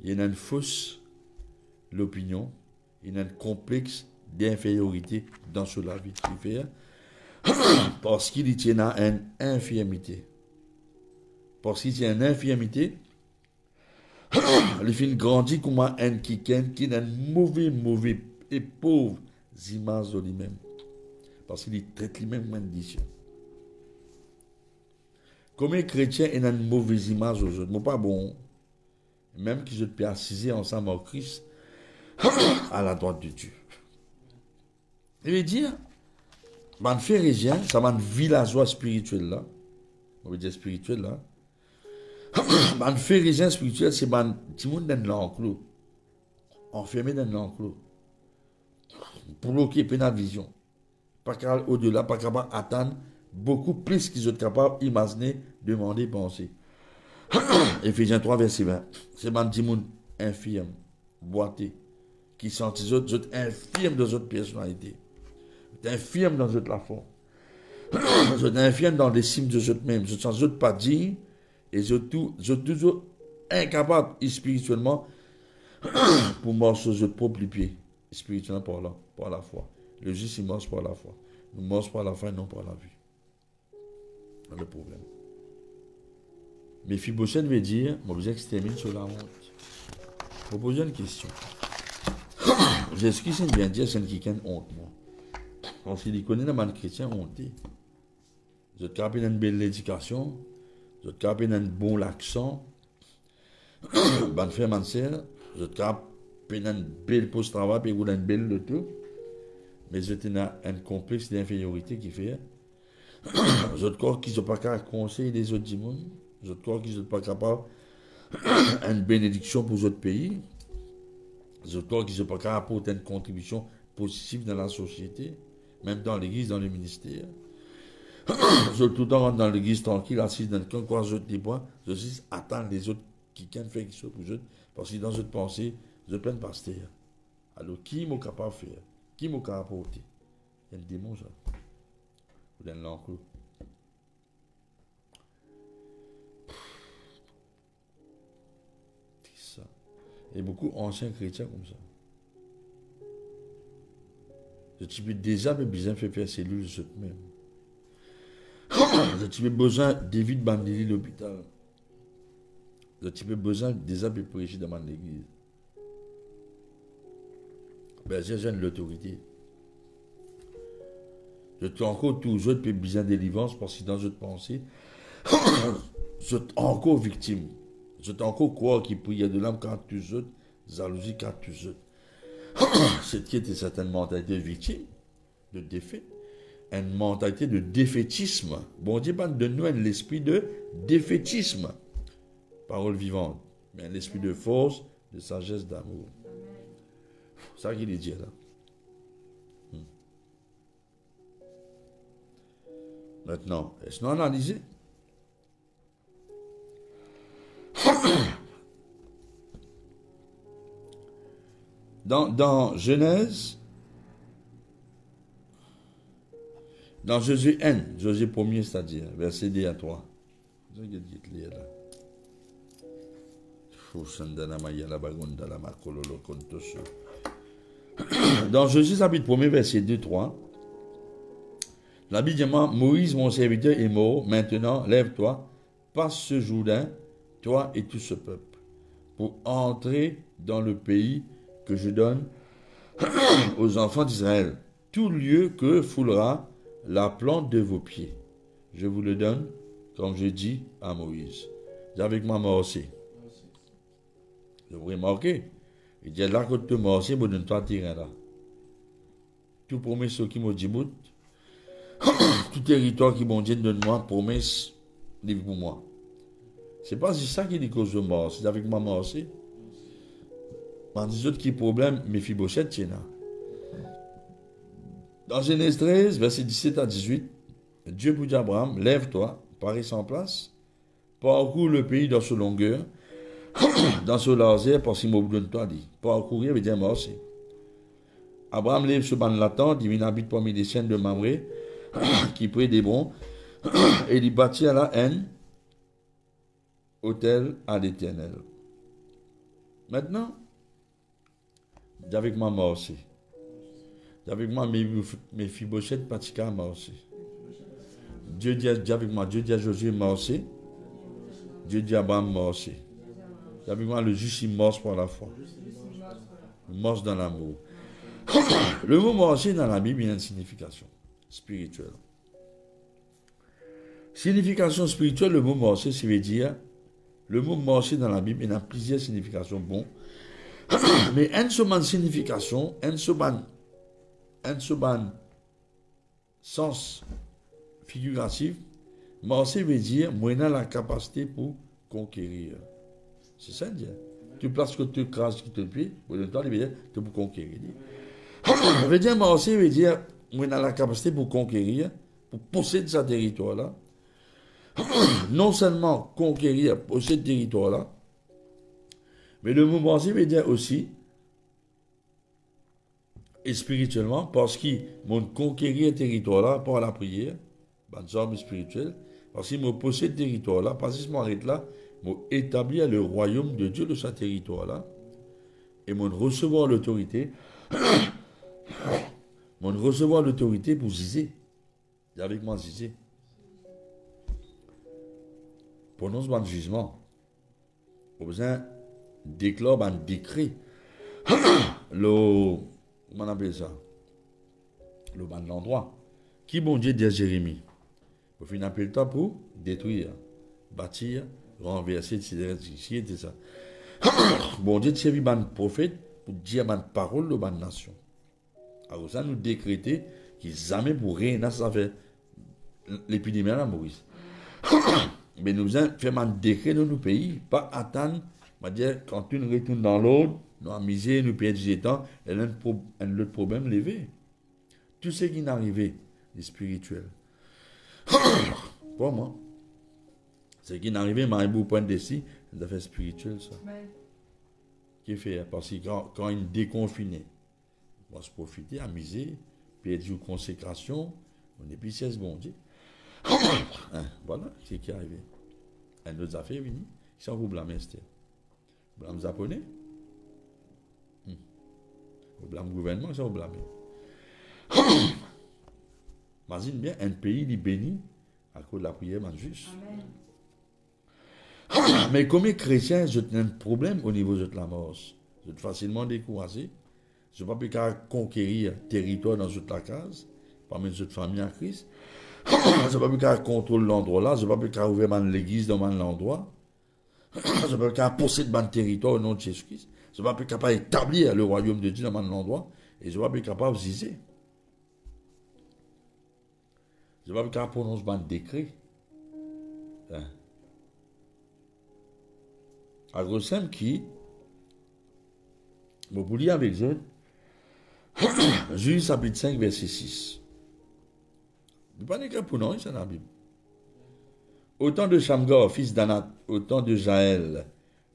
Il y a une fausse l'opinion, il y a un complexe d'infériorité dans ce la vie. Qui fait? Parce qu'il y a une infirmité. Parce qu'il y a une infirmité, le film grandit comme un qui a une mauvais et pauvre image de lui-même. Parce qu'il traite lui-même condition. Comme un chrétien, il a une mauvaise image aux autres. Mais pas bon. Même qu'ils se peut assiser ensemble en Christ à la droite de Dieu. Il veut dire, man pharisien, ça man villageois spirituel là. On veut dire spirituel là. Man pharisien spirituel, c'est man tout le monde dans l'enclos. Enfermé dans l'enclos. Bloqué, pénal vision. Pas capable au-delà, pas capable d'attendre beaucoup plus qu'ils sont capables d'imaginer, demander, penser. Éphésiens 3, verset 20. C'est man dit moun infirme, boité, qui sont les autres infirmes dans d'autres personnalités. Infirmes dans d'autres la forme. Ils sont infirmes dans les cimes de eux mêmes. Ils sont autres pas dignes et ils ont toujours incapable spirituellement pour marcher sur votre propre pied, spirituellement parlant, par la foi. Le juste, il marche par la foi. Nous marchons par la foi et non par la vue. C'est le problème. Mais Mephibosheth veut dire, mon besoin extermine sur la honte. Je vous pose une question. Jésus-Christ vient dire, c'est qui a une honte, moi. Parce qu'il connaît dans le chrétien honte. Vous êtes capable d'une belle éducation, vous êtes capable d'un bon accent, bonne frère, bonne sœur, vous êtes capable d'un bel poste de travail, puis vous avez une belle de tout. Mais vous êtes un complexe d'infériorité qui fait. Vous êtes corps qui ne sont pas capables de conseiller les autres du monde. Vous êtes corps qui ne sont pas capables d'une bénédiction pour votre pays. Vous êtes corps qui ne sont pas capables d'apporter une contribution positive dans la société, même dans l'église, dans le ministère. Vous êtes tout le temps dans l'église tranquille, assis dans le coin, quoi, vous êtes des points. Vous êtes attendre les autres qui viennent faire quelque chose pour vous. Parce que dans votre pensée, vous êtes plein de pasteurs. Alors, qui m'a capable de faire? Qui m'a capable d'apporter? Il y a un démon, ça. Vous avez l'enclos. C'est ça. Il y a beaucoup d'anciens chrétiens comme ça. Je suis déjà besoin de faire cellule de même. Je suis besoin d'éviter de bandir l'hôpital. Je suis besoin déjà de prêcher dans l'église. Ben, j'ai l'autorité. Je suis encore toujours besoin de délivrance parce que dans votre pensée, je suis encore victime. Je suis encore quoi qui prie de l'âme quand tu autres, jalousie quand tu autres. C'est qui était certaine mentalité de victime, de défaite, une mentalité de défaitisme. Bon Dieu, donne-nous l'esprit de défaitisme. Parole vivante. Mais un esprit de force, de sagesse, d'amour. C'est ça qu'il dit là. Maintenant, est-ce qu'on a analysé? Dans Genèse, dans Josué 1, Josué 1er, c'est-à-dire, verset 2 à 3. Dans Josué chapitre 1er, verset 2, 3, la Bible dit, Moïse, mon serviteur, est mort. Maintenant, lève-toi, passe ce Jourdain, toi et tout ce peuple, pour entrer dans le pays que je donne aux enfants d'Israël. Tout lieu que foulera la plante de vos pieds. Je vous le donne, comme je dis à Moïse. Dis avec moi, Morcé. Je vous remarquez. Il dit là, quand tu Morcé, vous donne toi terrain là. Tout promet ce qui m'a dit, tout territoire qui m'ont dit, donne-moi, promesse, livre pour moi. C'est pas ça qui dit cause de mort, c'est avec ma mort aussi. Dans les autres qui problème, Mephibosheth, tiens là. Dans Genèse 13, verset 17 à 18, Dieu vous dit à Abraham, lève-toi, parais sans place, parcours le pays dans sa longueur, dans ce laser, parce qu'il m'a donné toi dit. Parcourir veut dire mort. Abraham lève ce ban de l'attente, il habite parmi les chaînes de Mamré, qui prie d'Hébron, et il bâtit à la haine, hôtel à l'Éternel. Maintenant, avec moi aussi. Avec moi, mes Mephibosheth, Patika, moi aussi. Dieu dit avec moi, Dieu dit à Josué, moi aussi. Dieu dit à Abraham, moi aussi. Avec moi, le juste, il marche par la foi. Il marche dans l'amour. Le mot marcher dans la Bible, il y a une signification spirituelle. Signification spirituelle, le mot marcher, ça veut dire, le mot marcher dans la Bible, il y a plusieurs significations. Bon. Mais une seule signification, un seul sens figuratif, marcher veut dire, moi, j'ai la capacité pour conquérir. C'est ça, dire. Tu places que tu écrases qui te pied, pour le temps, il veut dire, tu peux conquérir. Veut dire, marcher veut dire, moi, j'ai la capacité pour conquérir, pour posséder ce territoire-là. Non seulement conquérir, posséder ce territoire-là, mais le mot marcher veut dire aussi, et spirituellement, parce qu'ils m'ont conquérir ce territoire-là par la prière, bonne arme spirituelle, parce qu'ils m'ont possédé ce territoire-là, parce qu'ils m'arrêtent là, Pour établir le royaume de Dieu de sa territoire là. Et mon recevoir l'autorité. Mon recevoir l'autorité pour zizer. Avec moi zizer. Prononce mon jugement. Au besoin déclare un décret. Comment on appelle ça? Le ban de l'endroit. Qui bon Dieu dit à Jérémie? Pour finir le temps pour détruire, bâtir, renverser, etc. ça. Bon Dieu servi ban prophète pour dire ban parole de ban nation. Alors ça nous décréter qu'ils jamais pour rien dans ça fait l'épidémie à Maurice. Mais nous avons fait un décret dans nos pays, pas attendre, on va dire, quand tu nous retournes dans l'autre, nous avons misé, nous perdons du temps, et l'autre problème levé. Tout ce qui est arrivé, est spirituel. Pour moi, ce qui est arrivé, mais un bout point d'ici, c'est une affaire spirituelle, ça. Qui fait, parce que quand il est déconfiné, on va se profiter, amuser, perdre une consécration, on est plus 16 bon Dieu. Voilà ce qui est arrivé. Un autre affaire venu. Si on vous blâme, Esther. Vous blâme les Japonais. Vous blâme le gouvernement, si on vous blâme. Imagine bien, un pays est béni à cause de la prière juste. Mais comme les chrétiens, j'ai un problème au niveau de la mort. Je suis facilement découragé. Je ne peux pas plus conquérir territoire dans toute la case, parmi les autres familles en Christ. Je ne peux pas plus contrôler l'endroit là, je ne peux pas plus ouvrir l'église dans l'endroit. Je ne peux pas plus posséder mon territoire au nom de Jésus-Christ. Je ne peux pas plus capable d'établir le royaume de Dieu dans l'endroit. Et je ne peux pas plus capable de ziser. Je ne peux pas plus capable de prononcer un décret. À Grossem qui, vous lire avec eux, Juge chapitre 5, verset 6. Il n'y a pas d'écrit pour nous, c'est dans la Bible. Au temps de Shamgar, fils d'Anat, au temps de Jaël,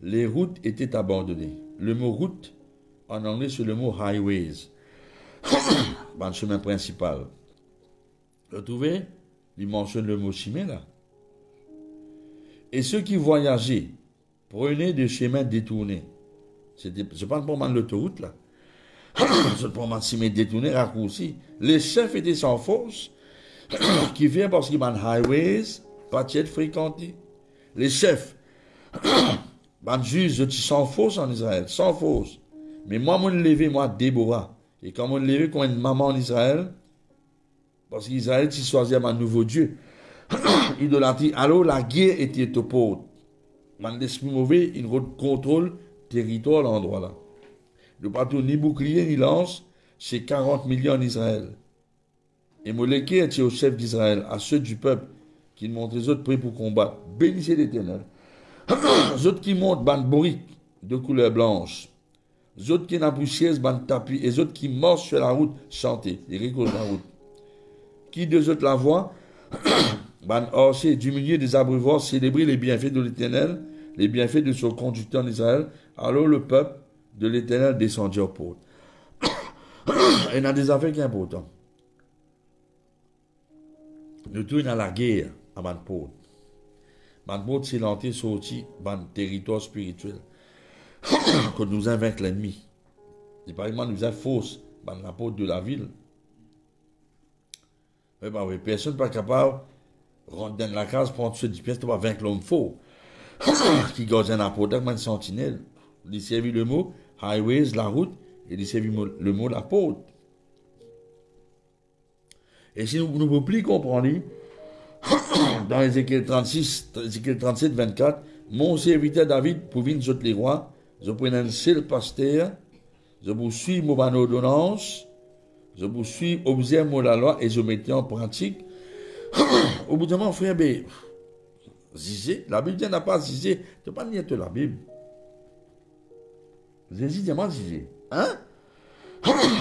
les routes étaient abandonnées. Le mot route, en anglais, c'est le mot highways. Le chemin principal. Vous trouvez? Il mentionne le mot chemin là. Et ceux qui voyageaient prenaient des chemins détournés. Je parle pas mal de l'autoroute là. Je parle pas de chemin détourné, raccourci. Les chefs étaient sans force. Qui vient parce qu'ils ont highways, pas de fréquentés. Les chefs, les juges, ils sont sans force en Israël, sans force. Mais moi, je levé, moi, Déborah. Et quand je levé comme une maman en Israël, parce qu'Israël, tu choisis un nouveau Dieu. Idolâtrie. Alors, la guerre était au pot. L'esprit mauvais, il contrôle le territoire, l'endroit là. Le bateau, ni bouclier, ni lance, c'est 40 millions en Israël. Et Moléké était au chef d'Israël, à ceux du peuple, qui montrent les autres prêts pour combattre. Bénissez l'Éternel. Les autres qui montent, ban borique, de couleur blanche. Les autres qui n'ont poussière, ban tapis. Et les autres qui marchent sur la route, chantez. Ils rigolent la route. Qui deux autres la voient, ban orcher du milieu des abreuvoirs, célébrer les bienfaits de l'Éternel, les bienfaits de son conducteur en Israël. Alors le peuple de l'Éternel descendit au pôle. Et il y a des affaires qui sont importantes. Nous tournons à la guerre à Manpot. Manpot, c'est l'entrée sortie dans territoire spirituel. Quand nous avons vaincu l'ennemi. Et par exemple, nous avons fausse dans la porte de la ville. Mais bah, oui, personne n'est pas capable de rentrer dans la case, prendre ce 10 pièces, tu vas vaincre l'homme faux. Qui garde la porte avec une sentinelle. Il servit le mot highways, la route, et il servit le mot la porte. Et si nous ne pouvons plus comprendre, dans Ézéchiel 36, Ézéchiel 37, 24, mon serviteur David, pour venir sur les rois, je prends un seul pasteur, je vous suis mon ordonnance, je vous suis, observe la loi et je mets en pratique. Au bout d'un moment, frère, zizé, la Bible n'a pas zizé, tu ne peux pas nier la Bible. Jésus dit, moi, zizé. Hein?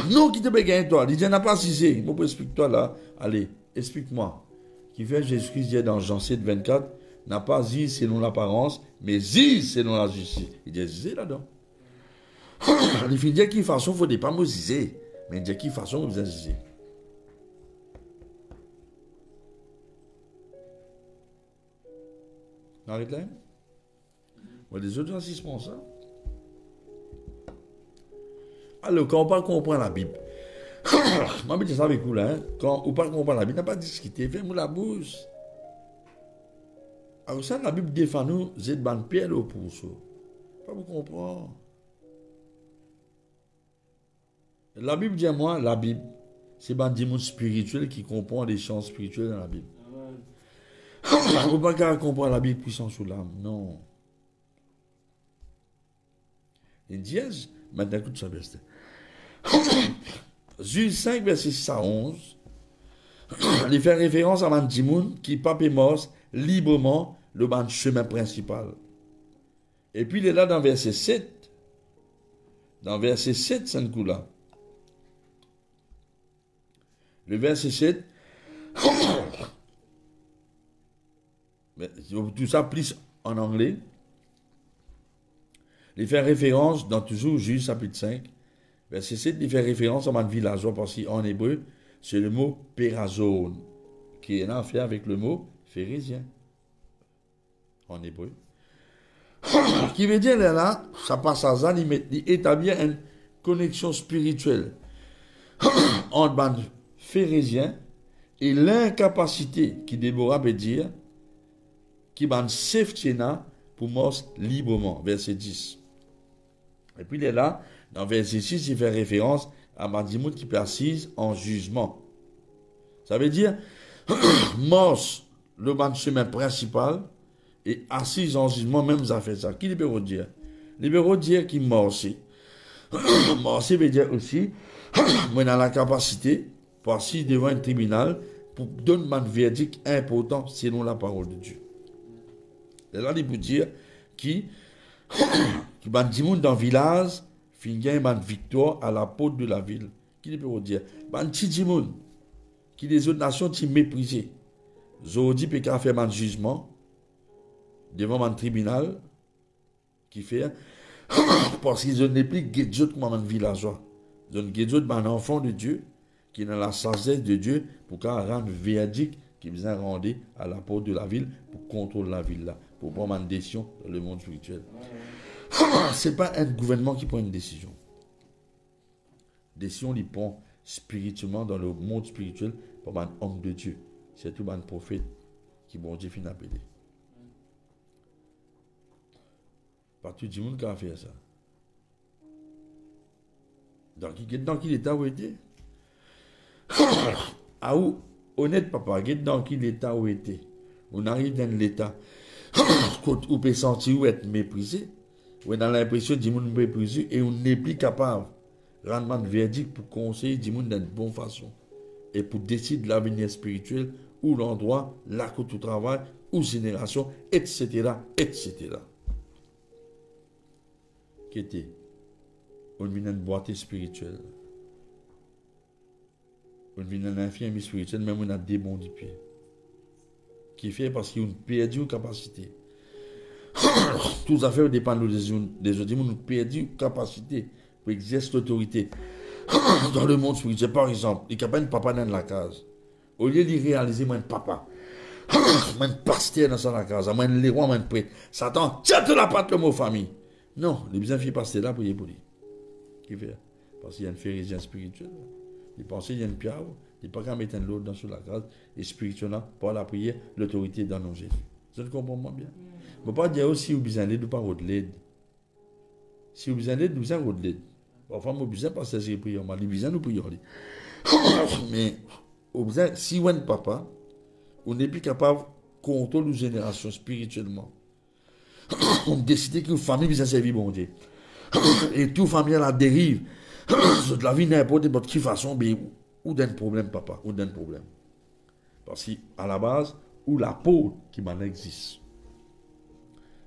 Non, qui te bégaye toi. Il dit, n'a pas zizé. Moi, explique-toi là. Allez, explique-moi. Qui fait Jésus-Christ dit dans Jean 7, 24, n'a pas zizé selon l'apparence, mais zizé selon la justice. Il dit zizé là-dedans. Il fait dire qu'il façon, il ne faut pas me zizé. Mais il dit qu'il façon, vous êtes zizé. Arrête là. Les autres assistent pour ça. Alors, quand on ne comprend la Bible, moi, je dis ça avec vous là, hein? Quand on ne comprend la Bible, on n'a pas discuté, fais-moi la bouche. Alors, ça, la Bible défend nous, c'est de bonne pierre au pouce. Pas vous comprendre. La Bible dit à moi, la Bible, c'est des monde spirituel qui comprend les champs spirituels dans la Bible. On ne peut pas comprendre la Bible puissant sous l'âme, non. Et dièse, maintenant écoute ça, besté. Juge 5, verset 6 à 11, il fait référence à Mandimoun qui pape mort librement le chemin principal. Et puis il est là dans verset 7. Dans verset 7, c'est un coup là. Le verset 7, tout ça plus en anglais. Il fait référence dans toujours Juge chapitre 5, verset 7, il fait référence à un villageois parce qu'en hébreu, c'est le mot pérazone, qui est en fait avec le mot phérisien. En hébreu. Qui veut dire là, ça passe à ça, il établit une connexion spirituelle entre les phérésiens et l'incapacité qui Déborah veut dire qui ban safety pour mort librement. Verset 10. Et puis il est là, dans verset 6, il fait référence à Mandimoun qui peut assise en jugement. Ça veut dire, mort le ban chemin principal et assise en jugement, même ça fait ça. Qui libéraux dire? Libéraux dire qui morsi. Morsi veut dire aussi, moi dans la capacité, passer devant un tribunal pour donner un verdict important selon la parole de Dieu. Et là, il peut dire qui ban dimoun dans le village, fin gagne une victoire à la porte de la ville. Qui peut dire? Ban ti dimoun, qui les autres nations ti méprisé. Zodi peut faire un jugement devant un tribunal qui fait parce qu'ils n'ont plus guédjot comme un villageois. Ils ont guédjot un enfant de Dieu qui est dans la sagesse de Dieu pour qu'on rende verdict qui vient rendre à la porte de la ville pour contrôler la ville là, pour prendre une décision dans le monde spirituel. Ce n'est pas un gouvernement qui prend une décision. Décision, il prend spirituellement dans le monde spirituel par un homme de Dieu. C'est tout un prophète qui bon Dieu finit appeler. Pas tout le monde qui a fait ça. Dans quel état où était? Ah où, honnête papa, dans quel état où était? On arrive dans l'état où on peut sentir ou être méprisé, où on a l'impression de monde méprisé et on n'est plus capable de rendre un verdict pour conseiller du monde d'une bonne façon et pour décider de l'avenir spirituel ou l'endroit, là où tu travailles, ou génération, etc., etc. Qui était? On vient une boîte spirituelle. On vient une infirmière spirituelle, même on a des bons du pied. Qui fait parce qu'ils ont perdu une capacité. Toutes les affaires dépendent des autres. Ils ont perdu une capacité pour exercer l'autorité. Dans le monde spirituel, par exemple, il n'y a pas un papa dans la case. Au lieu de réaliser, moi, un papa, moi, un pasteur dans la case, moi, un roi, moi, un prêtre, Satan, tiens de la patte le mot famille. Non, les besoins de pasteur là pour y évoluer. Qui fait? Parce qu'il y a une phérisien spirituel. Il pense qu'il y a une pierre, il n'est pas qu'à mettre l'autre dans sur la case, et spirituellement, par la prière, l'autorité dans nos Jésus. Vous comprenez bien? Je ne peux pas dire aussi, vous besoin d'aide ou pas de l'aide. Si vous besoin d'aide, vous besoin de l'aide. Parfois, vous besoin pas de prière, mais vous besoin de prier. Mais, si vous êtes papa, vous n'êtes plus capable de contrôler une génération spirituellement. On décide qu'une famille besoin de servir bon Dieu. Et toute famille à la dérive. De la vie n'importe de quelle façon, ou d'un problème, papa, ou d'un problème. Parce qu'à la base, où la peau qui m'en existe.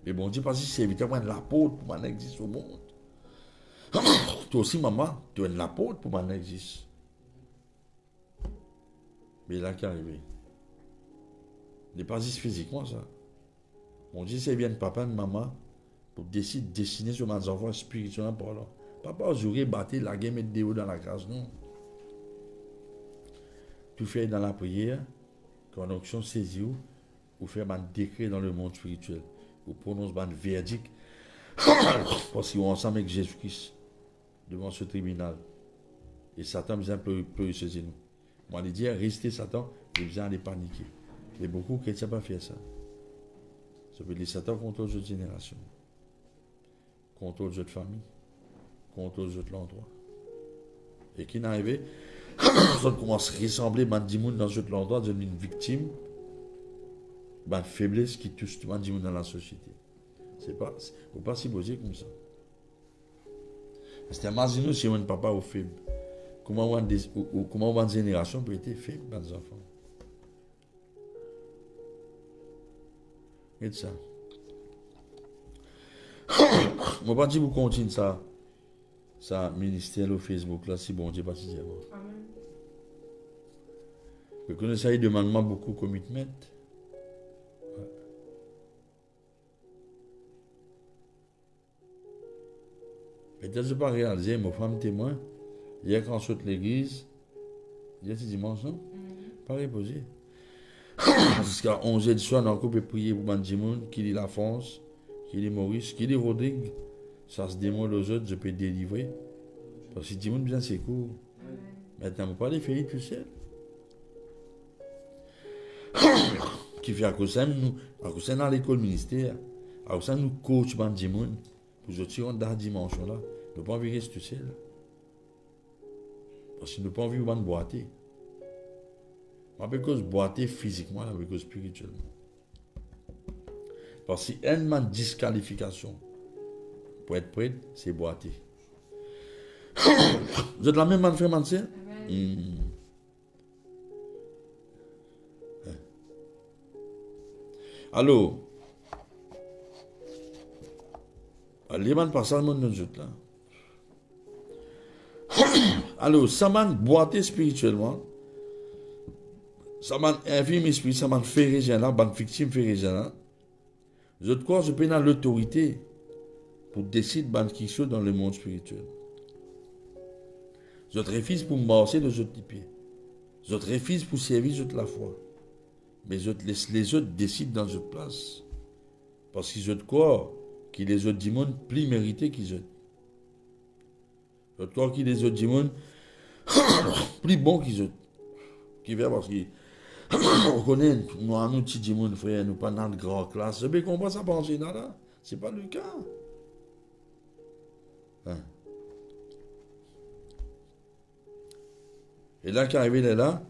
Mais bon Dieu, parce que c'est évidemment la peau pour m'en existe au monde. Toi aussi, maman, tu as la peau pour m'en existe. Mais là qui est arrivé. n'est pas juste physiquement ça. Mon Dieu, c'est bien de papa et de maman pour décider de dessiner sur mes enfants spirituellement parlant. Papa, j'aurais battu la game et de dans la grâce, non. Tout fait dans la prière, quand on saisit ou faire un décret dans le monde spirituel, ou prononce un verdict Parce qu'ils sont ensemble avec Jésus-Christ devant ce tribunal. Et Satan peut saisir nous. Moi, il dit, restez Satan, il besoin de paniquer. Et beaucoup de chrétiens n'ont pas fait ça. Ça veut dire Satan contrôle notre génération, contrôle notre famille, contrôle notre endroit. Et qui n'arrive, on commence à ressembler à des gens dans notre endroit, devenir une victime, une faiblesse qui touche tout le monde dans la société. C'est pas, faut pas s'y poser comme ça. C'est imaginez si un papa est faible. Comment une génération peut être faible dans les enfants. Et ça. Je ne vais pas dire que vous continuez ça ministère au Facebook là, si bon Dieu pas si bon. Vous connaissez, il demande beaucoup de commitment. Peut-être que je n'ai pas réalisé, ma femme témoin, hier quand je saute l'église, hier c'est dimanche, non? Pas reposé. Jusqu'à 11h du soir, on peut prier pour Bandimoun, qui est la France, qui est Maurice, qui est Rodrigue. Ça se demande aux autres, je peux délivrer. Parce que Dimoun, bien c'est court. Maintenant, on ne peut pas les faire tout seul. Qui fait à cause de nous, à cause dans l'école ministère, à cause de nous coach Bandimoun, pour que nous dans la dimension là. Nous ne pouvons pas vivre tout seul. Parce que nous ne pouvons pas vivre boiter. Pas parce que boiter physiquement, mais parce que spirituellement. Parce que une disqualification pour être prêt, c'est boiter. Vous êtes la même man, frère, man, sœur? Alors, les man passent le monde de nous là. Alors, ça m'a boité spirituellement. Ça m'a infime esprit, ça m'a fait régler là, ban victime fait régler là. Je crois que je peux avoir l'autorité pour décider de quelque chose dans le monde spirituel. Je refuse pour me marcher de autres pieds. Je refuse pour servir de la foi. Mais je laisse les autres décider dans notre place. Parce que je crois que les autres du monde plus mérités qu'ils ont. Je crois que les autres du monde plus bons qu'ils ont. Qui veut parce que on connaît, nous, nous, petits monde, frère, nous pas dans de grande classe. Je peux comprendre ça pas en général. Ce n'est pas le cas. Hein? Et là, quand arrivé là,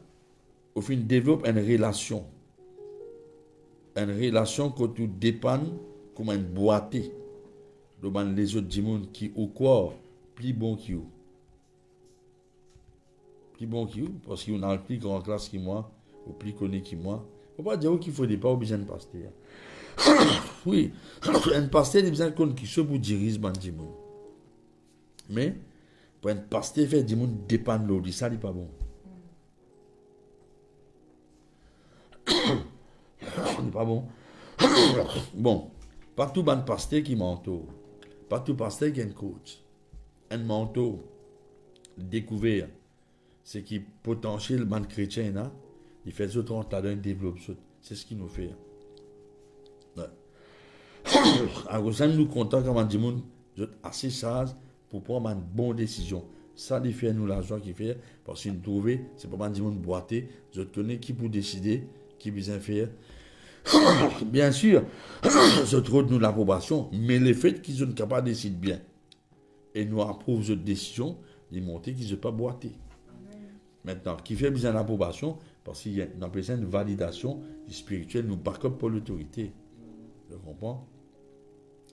au fin, développe une relation. Une relation que tu dépannes comme une boîtée. Devant les autres du monde qui, ou quoi, plus bon que vous. Plus bon que vous, parce qu'ils ont une plus grande classe que moi. Ou plus connu que moi. Il ne faut pas dire qu'il faut des pas obligé de pasteur. Oui, un pasteur, il a besoin de connaître qui se pour diriger le monde. Mais, pour un pasteur, faire du monde dépend de l'autre. Ça, n'est pas bon. Ce n'est pas bon. Bon, pas tout un pasteur qui m'entoure. Pas tout pasteur qui est un coach. Un mentor découvert. C'est qui potentiel man chrétien là. Il fait ce qu'on t'a donné, développe ça. C'est ce qu'il nous fait. Ouais. Alors, ça nous comptons comme on dit, vous êtes assez sage pour prendre une bonne décision. Ça, il fait nous la joie qu'il fait. Parce qu'il nous trouve, c'est pas un monde boité. Je connais qui pour décider, qui besoin faire. Bien sûr, je trouve nous l'approbation, mais le fait qu'ils sont capables de décider bien et nous approuvent cette décision, ils montrent qu'ils ne sont pas boités. Maintenant, qui fait besoin d'approbation, parce qu'il y a une validation spirituelle, nous back up pour l'autorité. Je comprends?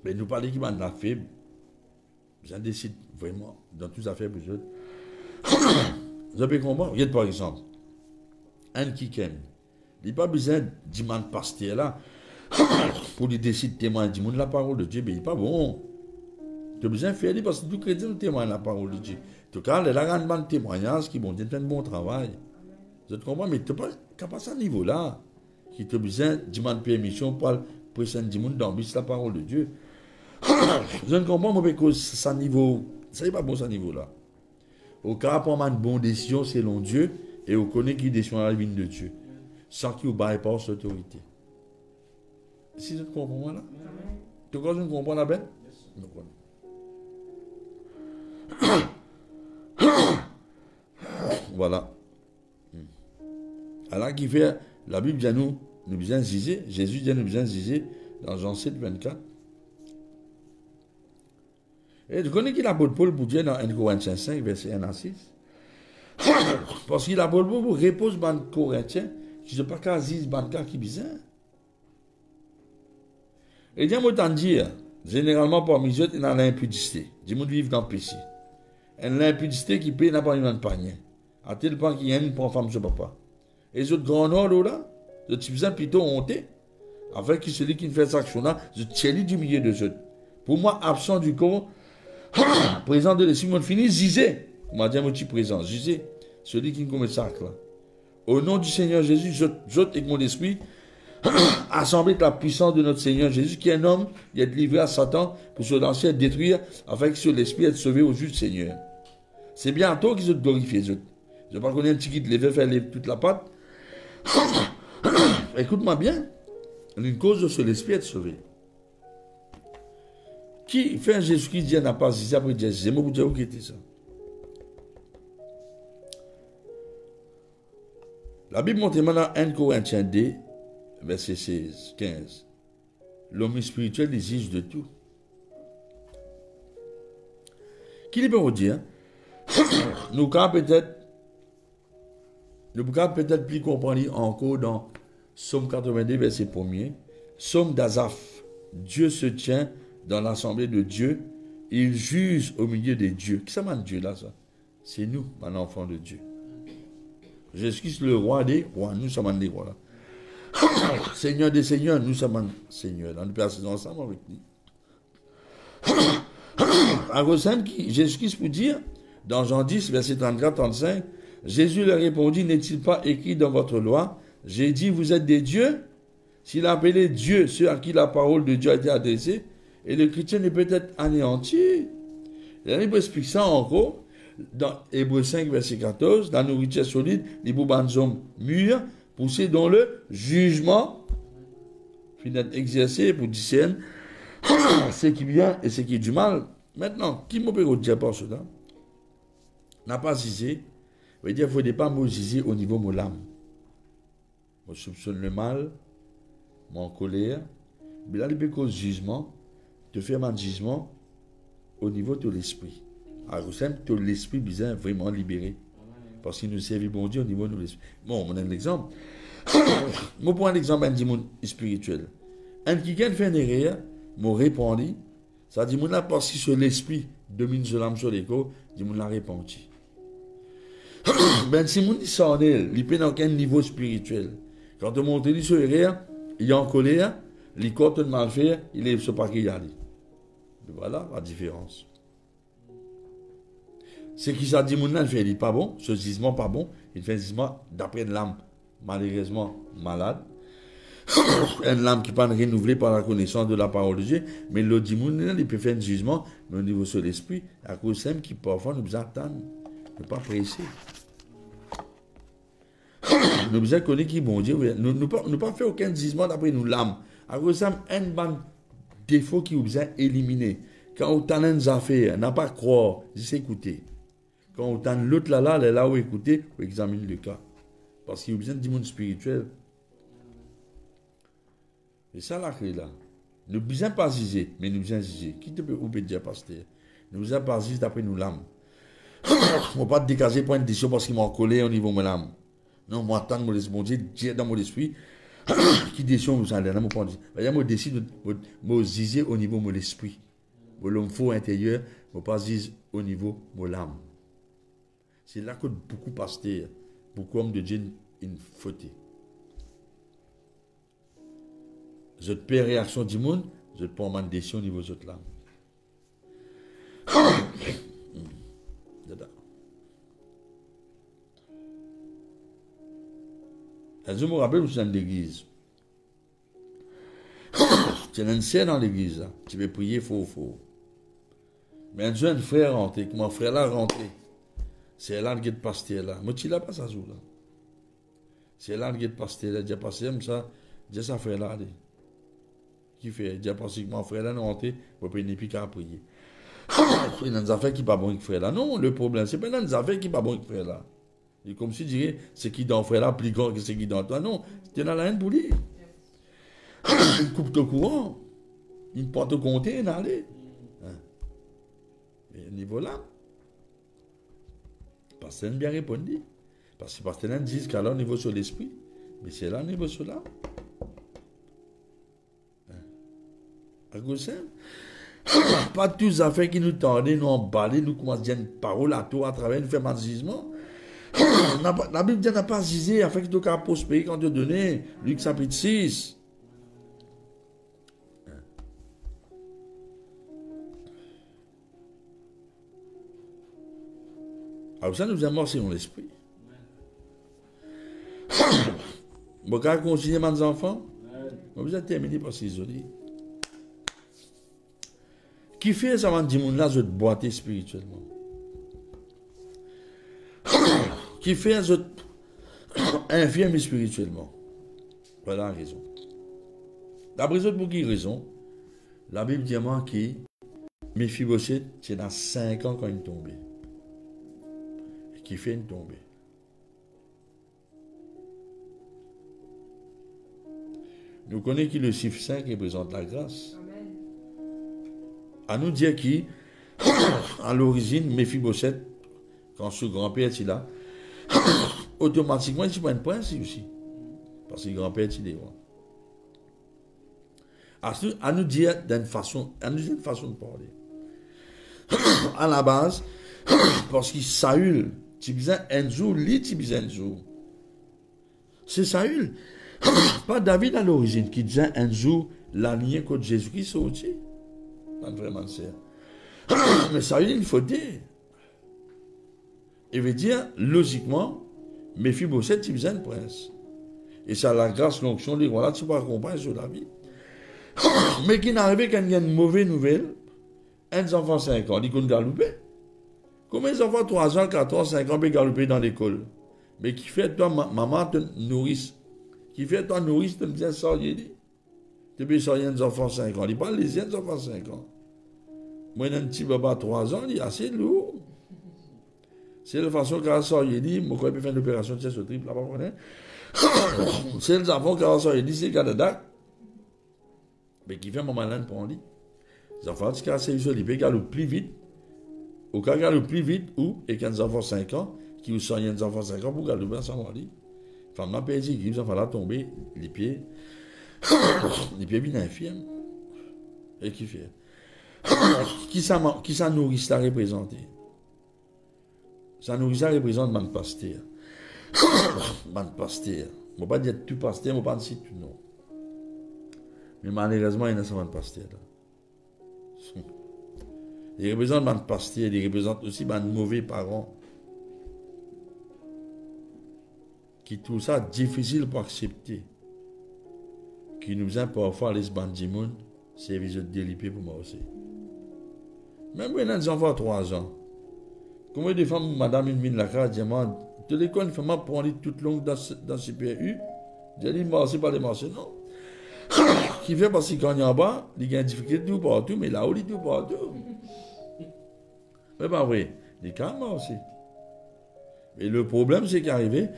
Mais nous parlons qui de la faible. J'en décide vraiment dans toutes les affaires pour eux. Vous avez compris? Regarde par exemple, un qui aime. Il n'y a pas besoin du man pasteur là pour lui décider de témoigner de la parole de Dieu. Mais il n'est pas bon. Tu as besoin de faire parce que tout chrétien témoigne la parole de Dieu. En tout cas, il a un bon témoignage qui vont faire un bon travail. Vous comprenez? Mais tu n'as pas à ce niveau-là. Qui a besoin de man permission pour présenter du monde dans la parole de Dieu. Je ne comprends pas parce que ce niveau, ça n'est pas bon ce niveau-là. Au cas où on a une bonne décision selon Dieu et on connaît qui décision la vie de Dieu. Sans qu'il bypasse l'autorité. Si je te comprends là? Tu crois que je ne comprends la bête? Voilà. Alors qui fait, la Bible dit nous bien ziser, Jésus dit nous bien ziser dans Jean 7, 24. Et tu connais qui l'apôtre Paul pour dire dans 1 Corinthiens 5, verset 1 à 6? Parce qu'il l'apôtre Paul pour repose dans Corinthiens, qui ne sais pas qu'à ziser dans qui bizarre. Et bien, moi, t'en dire, généralement, parmi eux, il y a l'impudicité. Dis-moi de vivre dans le péché. Et l'impudicité qui paye n'a pas une panier. À tel point qu'il y a une pour femme, je papa. Et les autres grands nord, là, je suis plutôt honté. Avec celui qui fait cette action-là, je tiens du milieu de eux. Pour moi, absent du corps, présent de l'esprit, mon fini, zizé. On m'a dit, moi, tu présent, zizé. Celui qui commet ça, là. Au nom du Seigneur Jésus, je avec mon esprit, assemblé avec la puissance de notre Seigneur Jésus, qui est un homme, il est livré à Satan pour se lancer et détruire, afin que sur l'esprit être sauvé au juste Seigneur. C'est bientôt qu'ils ont glorifié. Je ne sais pas qu'on ait un petit qui te lève, faire toute la patte. Écoute-moi bien. Une cause de ce l'esprit être sauvé. Qui fait un Jésus-Christ dit n'a pas zizé après Jésus? C'est moi pour dire où était ça. La Bible montre maintenant 1 Corinthiens 2, verset 16, 15. L'homme spirituel exige de tout. Qui peut vous dire? Nous pouvons peut-être plus comprendre encore dans Psaume 82, verset 1er. Psaume d'Azaph. Dieu se tient dans l'assemblée de Dieu. Il juge au milieu des dieux. Qui ça m'a Dieu là, ça? C'est nous, un enfant de Dieu. Jésus-Christ, le roi des rois. Nous sommes des rois là. Seigneur des seigneurs, nous sommes seigneurs. Nous passons ensemble avec lui. À ressemble qui Jésus-Christ pour dire, dans Jean 10, verset 34-35, Jésus leur répondit, n'est-il pas écrit dans votre loi, j'ai dit, vous êtes des dieux? S'il a appelé Dieu ceux à qui la parole de Dieu a été adressée, et le chrétien est peut-être anéanti. La Bible explique ça encore, dans Hébreux 5, verset 14, la nourriture solide, les hommes mûrs, poussés dans le jugement, finalement exercé pour discerner ce qui est bien et ce qui est du mal. Maintenant, qui m'a peut dire par cela? N'a pas zizé. veut dire qu'il ne faut pas me ziser au niveau de mon âme. Je soupçonne le mal, mon colère, mais là, il peut cause jugement, te faire un jugement au niveau de l'esprit. Alors, c'est l'esprit bizarre vraiment libéré. Parce qu'il nous servait bon Dieu au niveau de l'esprit. Bon, on a un exemple. Je prends un exemple d'un monde spirituel. Un qui fait une erreur, m'a répondu, ça dit, mon parce que sur l'esprit domine sur l'âme sur l'écho, dit, mon l'a répandu. Ben, si mon dit ça en elle, il peut dans quel niveau spirituel. Quand on monte sur l'erreur, il est en colère, il compte de mal faire, il est sur pas qu'il y a. Voilà la différence. C'est qui ça dit, mon il fait, il n'est pas bon, ce gisement pas bon, il fait un gisement d'après l'âme, malheureusement malade. Une âme qui n'est pas renouvelée par la connaissance de la parole de Dieu, mais l'autre dit, il peut faire un jugement, mais au niveau de l'esprit, à cause de qui parfois nous attendent, ne pas presser. Nous devons connaître qui bon Dieu, nous ne pas faire aucun jugement d'après nous l'âme. À cause de ça, un bon défaut qui vous a éliminé. Quand on a une affaire, n'a pas croire, juste écouter. Quand on a l'autre là où écouter, on examine le cas. Parce qu'il y a besoin du monde spirituel. C'est ça la clé là. Nous ne besoin pas ziser, mais nous besoin ziser. Qui te peut dire, pasteur? Nous besoin pas ziser d'après nous l'âme. Je ne vais pas te décaser pour une décision parce qu'il m'a collé au niveau de mon âme. Non, moi, tant que je laisse mon Dieu, dire dans mon esprit, qui décision vous allez là, je décide de ziser au niveau de mon esprit. L'homme faux intérieur, je ne pas ziser au niveau de mon âme. C'est là que beaucoup pasteurs, beaucoup hommes de Dieu, une faute. Je te paie réaction du monde, je te prends ma décision au niveau de cette lame. Je me rappelle, je suis dans l'église. Tu as une scène dans l'église. Tu veux prier, faux. Mais un jeune frère rentré, mon frère là rentré. C'est là le pasteur là. Moi, tu l'as pas ça jour là. C'est là le pasteur là. J'ai passé comme ça. J'ai ça frère là. Qui fait, il dit, pratiquement, frère là, nous rentrons, pour payer puis qu'à prier. Il y a des affaires qui ne sont pas bonnes avec frère là. Non, le problème, c'est pas dans des affaires qui ne sont pas bonnes avec frère là. Et comme si je dirais, c'est qui dans frère là, plus grand que ce qui dans toi. Non, tu es dans la haine pour lui. Il coupe au courant. Il porte au compte, il allait. Et au niveau là, pasteur bien répondu. Parce que pasteur dit qu'à là, au niveau sur l'esprit, mais c'est là, au niveau sur là. À cause de ça, pas toutes les affaires qui nous tendent, nous emballer, nous commençons à dire une parole à toi à travers, nous faire un jugement. La Bible dit n'a pas gisé afin que tu puisses prospérer quand Dieu donné. Luc chapitre 6. Alors ça nous a morcé dans l'esprit. Bon, quand on continue, mes enfants, on vous a terminé par s'isoler. Qui fait ça, man, dit, là, je te boiter spirituellement. Qui fait je infirme spirituellement. Voilà la raison. D'après pour qui raison, la Bible dit moi que Méphibosheth, c'est dans 5 ans quand il est tombé. Et qui fait une tombée. Nous connaissons que le chiffre 5 représente la grâce. Amen. À nous dire qui, à l'origine, Méphibosheth, quand ce grand-père est là, automatiquement, il se prend un prince aussi. Parce que le grand-père est là. À nous dire d'une façon, de parler. À la base, parce que Saül, tu besoin un jour, lui, tu besoin un jour. C'est Saül. Pas David à l'origine qui disait un jour la lignée contre Jésus-Christ sorti. Pas vraiment c'est. Mais Saül, il faut dire. Il veut dire, logiquement, Méphibosheth, tu besoin un prince. Et ça, la grâce, l'onction, les voilà, tu peux accompagner sur la vie. Mais qui n'arrive quand il y a une mauvaise nouvelle, un enfant 5 ans, il peut galoper. Combien d'enfants 3 ans, 4 ans, 5 ans peuvent galoper dans l'école? Mais qui fait toi, maman te nourrisse? Qui fait toi nourrice, tu me dis, sortir. Tu peux sortir des enfants 5 ans. Il parle les enfants 5 ans. Moi, un petit baba 3 ans, il est assez lourd. C'est la façon qu'elle sort, il dit, moi, quand il peut faire une opération de ce triple, là-bas, c'est les enfants qui sort, il dit, c'est Canada. Mais qui fait mon malin pour en lit. Les enfants qui sont isolés, ils peuvent plus vite. Au cas où plus vite, ou, et quand les enfants 5 ans, qui ou sont des enfants 5 ans, pour garder bien ça, mon lit. Femme n'a pas dit, les enfants là tomber, les pieds bien infirmes. Et qui fait? Qui ça nourrit, ça représente? Ça nourrit, ça représente man pasteur. Man pasteur. Je ne vais pas dire tout pasteur, je ne vais pas dire tout non. Mais malheureusement, il y a un pasteur là. Il représente man pasteur, il représente aussi man mauvais parents. Qui tout ça difficile pour accepter. Qui nous a parfois les bandimounes, c'est visite délipé pour moi aussi. Même quand les enfants 3 ans, combien de femmes, madame, une mine la carte, demande, de l'école, une femme pour aller toute longue dans ce PU, j'ai dit, moi, c'est pas les marchés, non. Qui fait parce que quand il y a en bas, il y a une difficulté tout partout, mais là-haut, il est tout partout. Mais pas vrai, il est calme aussi. Et le problème, c'est qu'arrivé,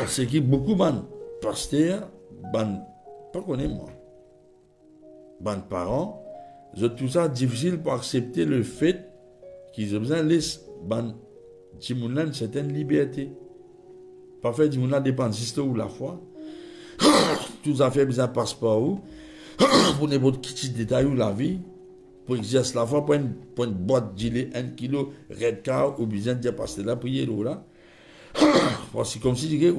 c'est que beaucoup de pasteurs, pas connaître moi, de parents, ont tout ça difficile pour accepter le fait qu'ils ont besoin de laisser une certaine liberté. Pas faire du monde dépend de ou la foi. Tout ça fait besoin de passeport pour n'importe quel petit détail ou la vie. Pour exercer la foi, pour une boîte de gilet 1 kilo, red car, ou besoin de dire passer là, prier là. Parce que comme si tu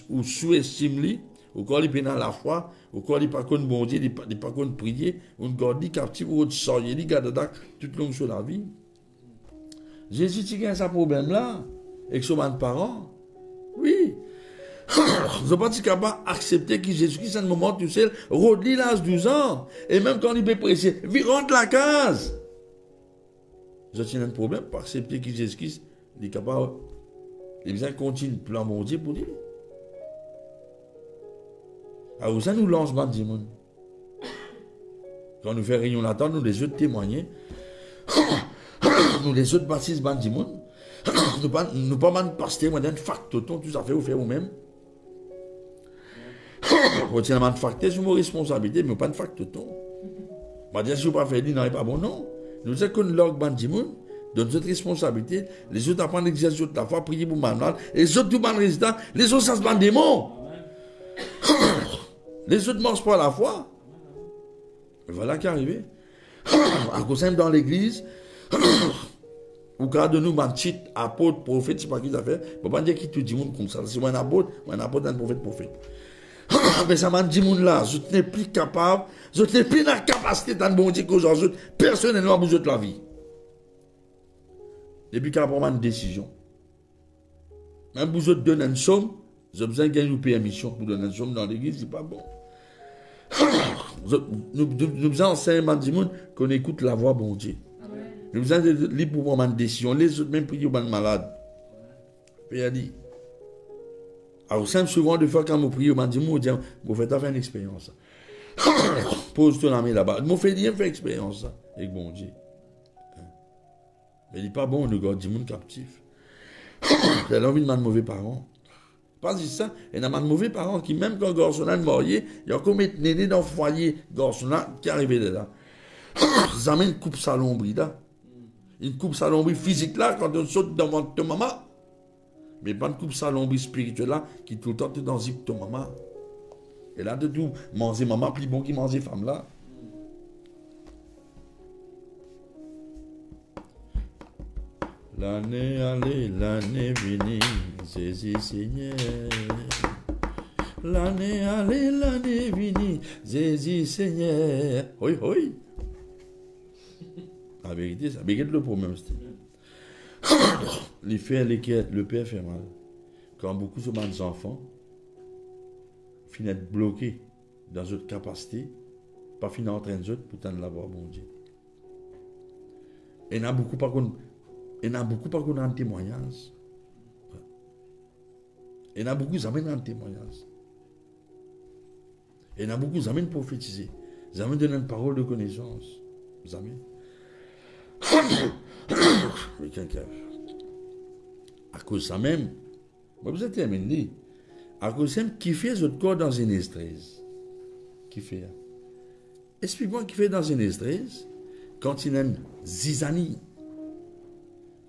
ou sous-estime, ou quand il est dans la foi, ou quand il n'est pas contre bon Dieu, il n'est pas contre prier, ou garde captif, ou sortir, il garde tout le long sur la vie. Jésus, tu as ce problème-là, avec son parents. Oui. Je ne pas capable d'accepter que Jésus-Christ, à un moment tout seul, rodli l'âge 12 ans, et même quand il est pressé, il rentre la case. Je tiens un problème pour accepter que Jésus-Christ est capable. Il vient continuer le plan mondial pour lui. Alors ça nous lance dans le monde. Quand nous faisons réunion là-dedans, nous les autres témoigner. Nous les autres baptistes bandimon. Nous pas man pasteur, moi d'un factoton, tout ça fait vous faire vous-même. Vous êtes un facteur, c'est mon responsabilité, mais pas de factoton. Je dire si vous pas fait, non, pas bon, non. Nous sommes qu'on log bandimon. Donne notre responsabilité, les autres apprennent l'exercice de la foi, prier pour malade, les autres tout mal résident, les autres ça se bat des démons. Les autres ne mangent pas la foi. Et voilà qui est arrivé. À cause dans l'église, au cas de nous, petit apôtre, prophète, c'est pas qui ça fait. Il ne faut pas dire qui tout dit monde comme ça. C'est un apôtre, un prophète. Mais ça m'a dit monde là, je n'ai plus capable, je n'ai plus la capacité d'un bon Dieu qu'aujourd'hui, personnellement, vous êtes la vie. Depuis qu'il y a une décision. Même si vous donnez une somme, vous avez besoin de gagner une permission pour donner une somme dans l'église, c'est pas bon. Nous avons enseignement du monde qu'on écoute la voix bon Dieu. Nous avons libre pour prendre une décision. Les autres même prier pour les malades. Puis il a dit, alors simple souvent de fois quand vous priez, vous dites, vous faites faire une expérience. Pose-toi la main là-bas. Vous faites bien faire expérience avec bon Dieu. Mais il n'est pas bon de garder des gens captifs. Il a envie de mauvais parents. Pas juste ça, il y a des mauvais parents qui, même quand le garçon est marié, il y a comme un néné dans le foyer, garçon qui est arrivé de là. Ils amènent une coupe salombrie là. Une coupe salombrie physique là, quand on saute devant ta maman. Mais pas une coupe salombrie spirituelle là, qui tout le temps est dans zip ta maman. Et là, de tout, manger maman, plus bon qui manger femme là. L'année allée, l'année venue, Jésus Seigneur. L'année allée, l'année venue, Jésus Seigneur. Oui, oui. La vérité, ça vérité le problème. Le père fait mal. Quand beaucoup de enfants finissent bloqués dans notre capacité, pas finir en train de pour t'en l'avoir, bon Dieu. Et il y en a beaucoup par contre. Il y en a beaucoup par contre en témoignage. Il y en a beaucoup qui amènent en témoignage. Il y en a beaucoup qui amènent prophétiser. Ils amènent donner une parole de connaissance. Ils amènent. Mais quelqu'un. À cause de ça même, vous êtes terminé. À cause de ça même, qui fait votre corps dans une estrèse? Qui fait? Explique-moi qui fait dans une estrèse quand il y a une zizanie.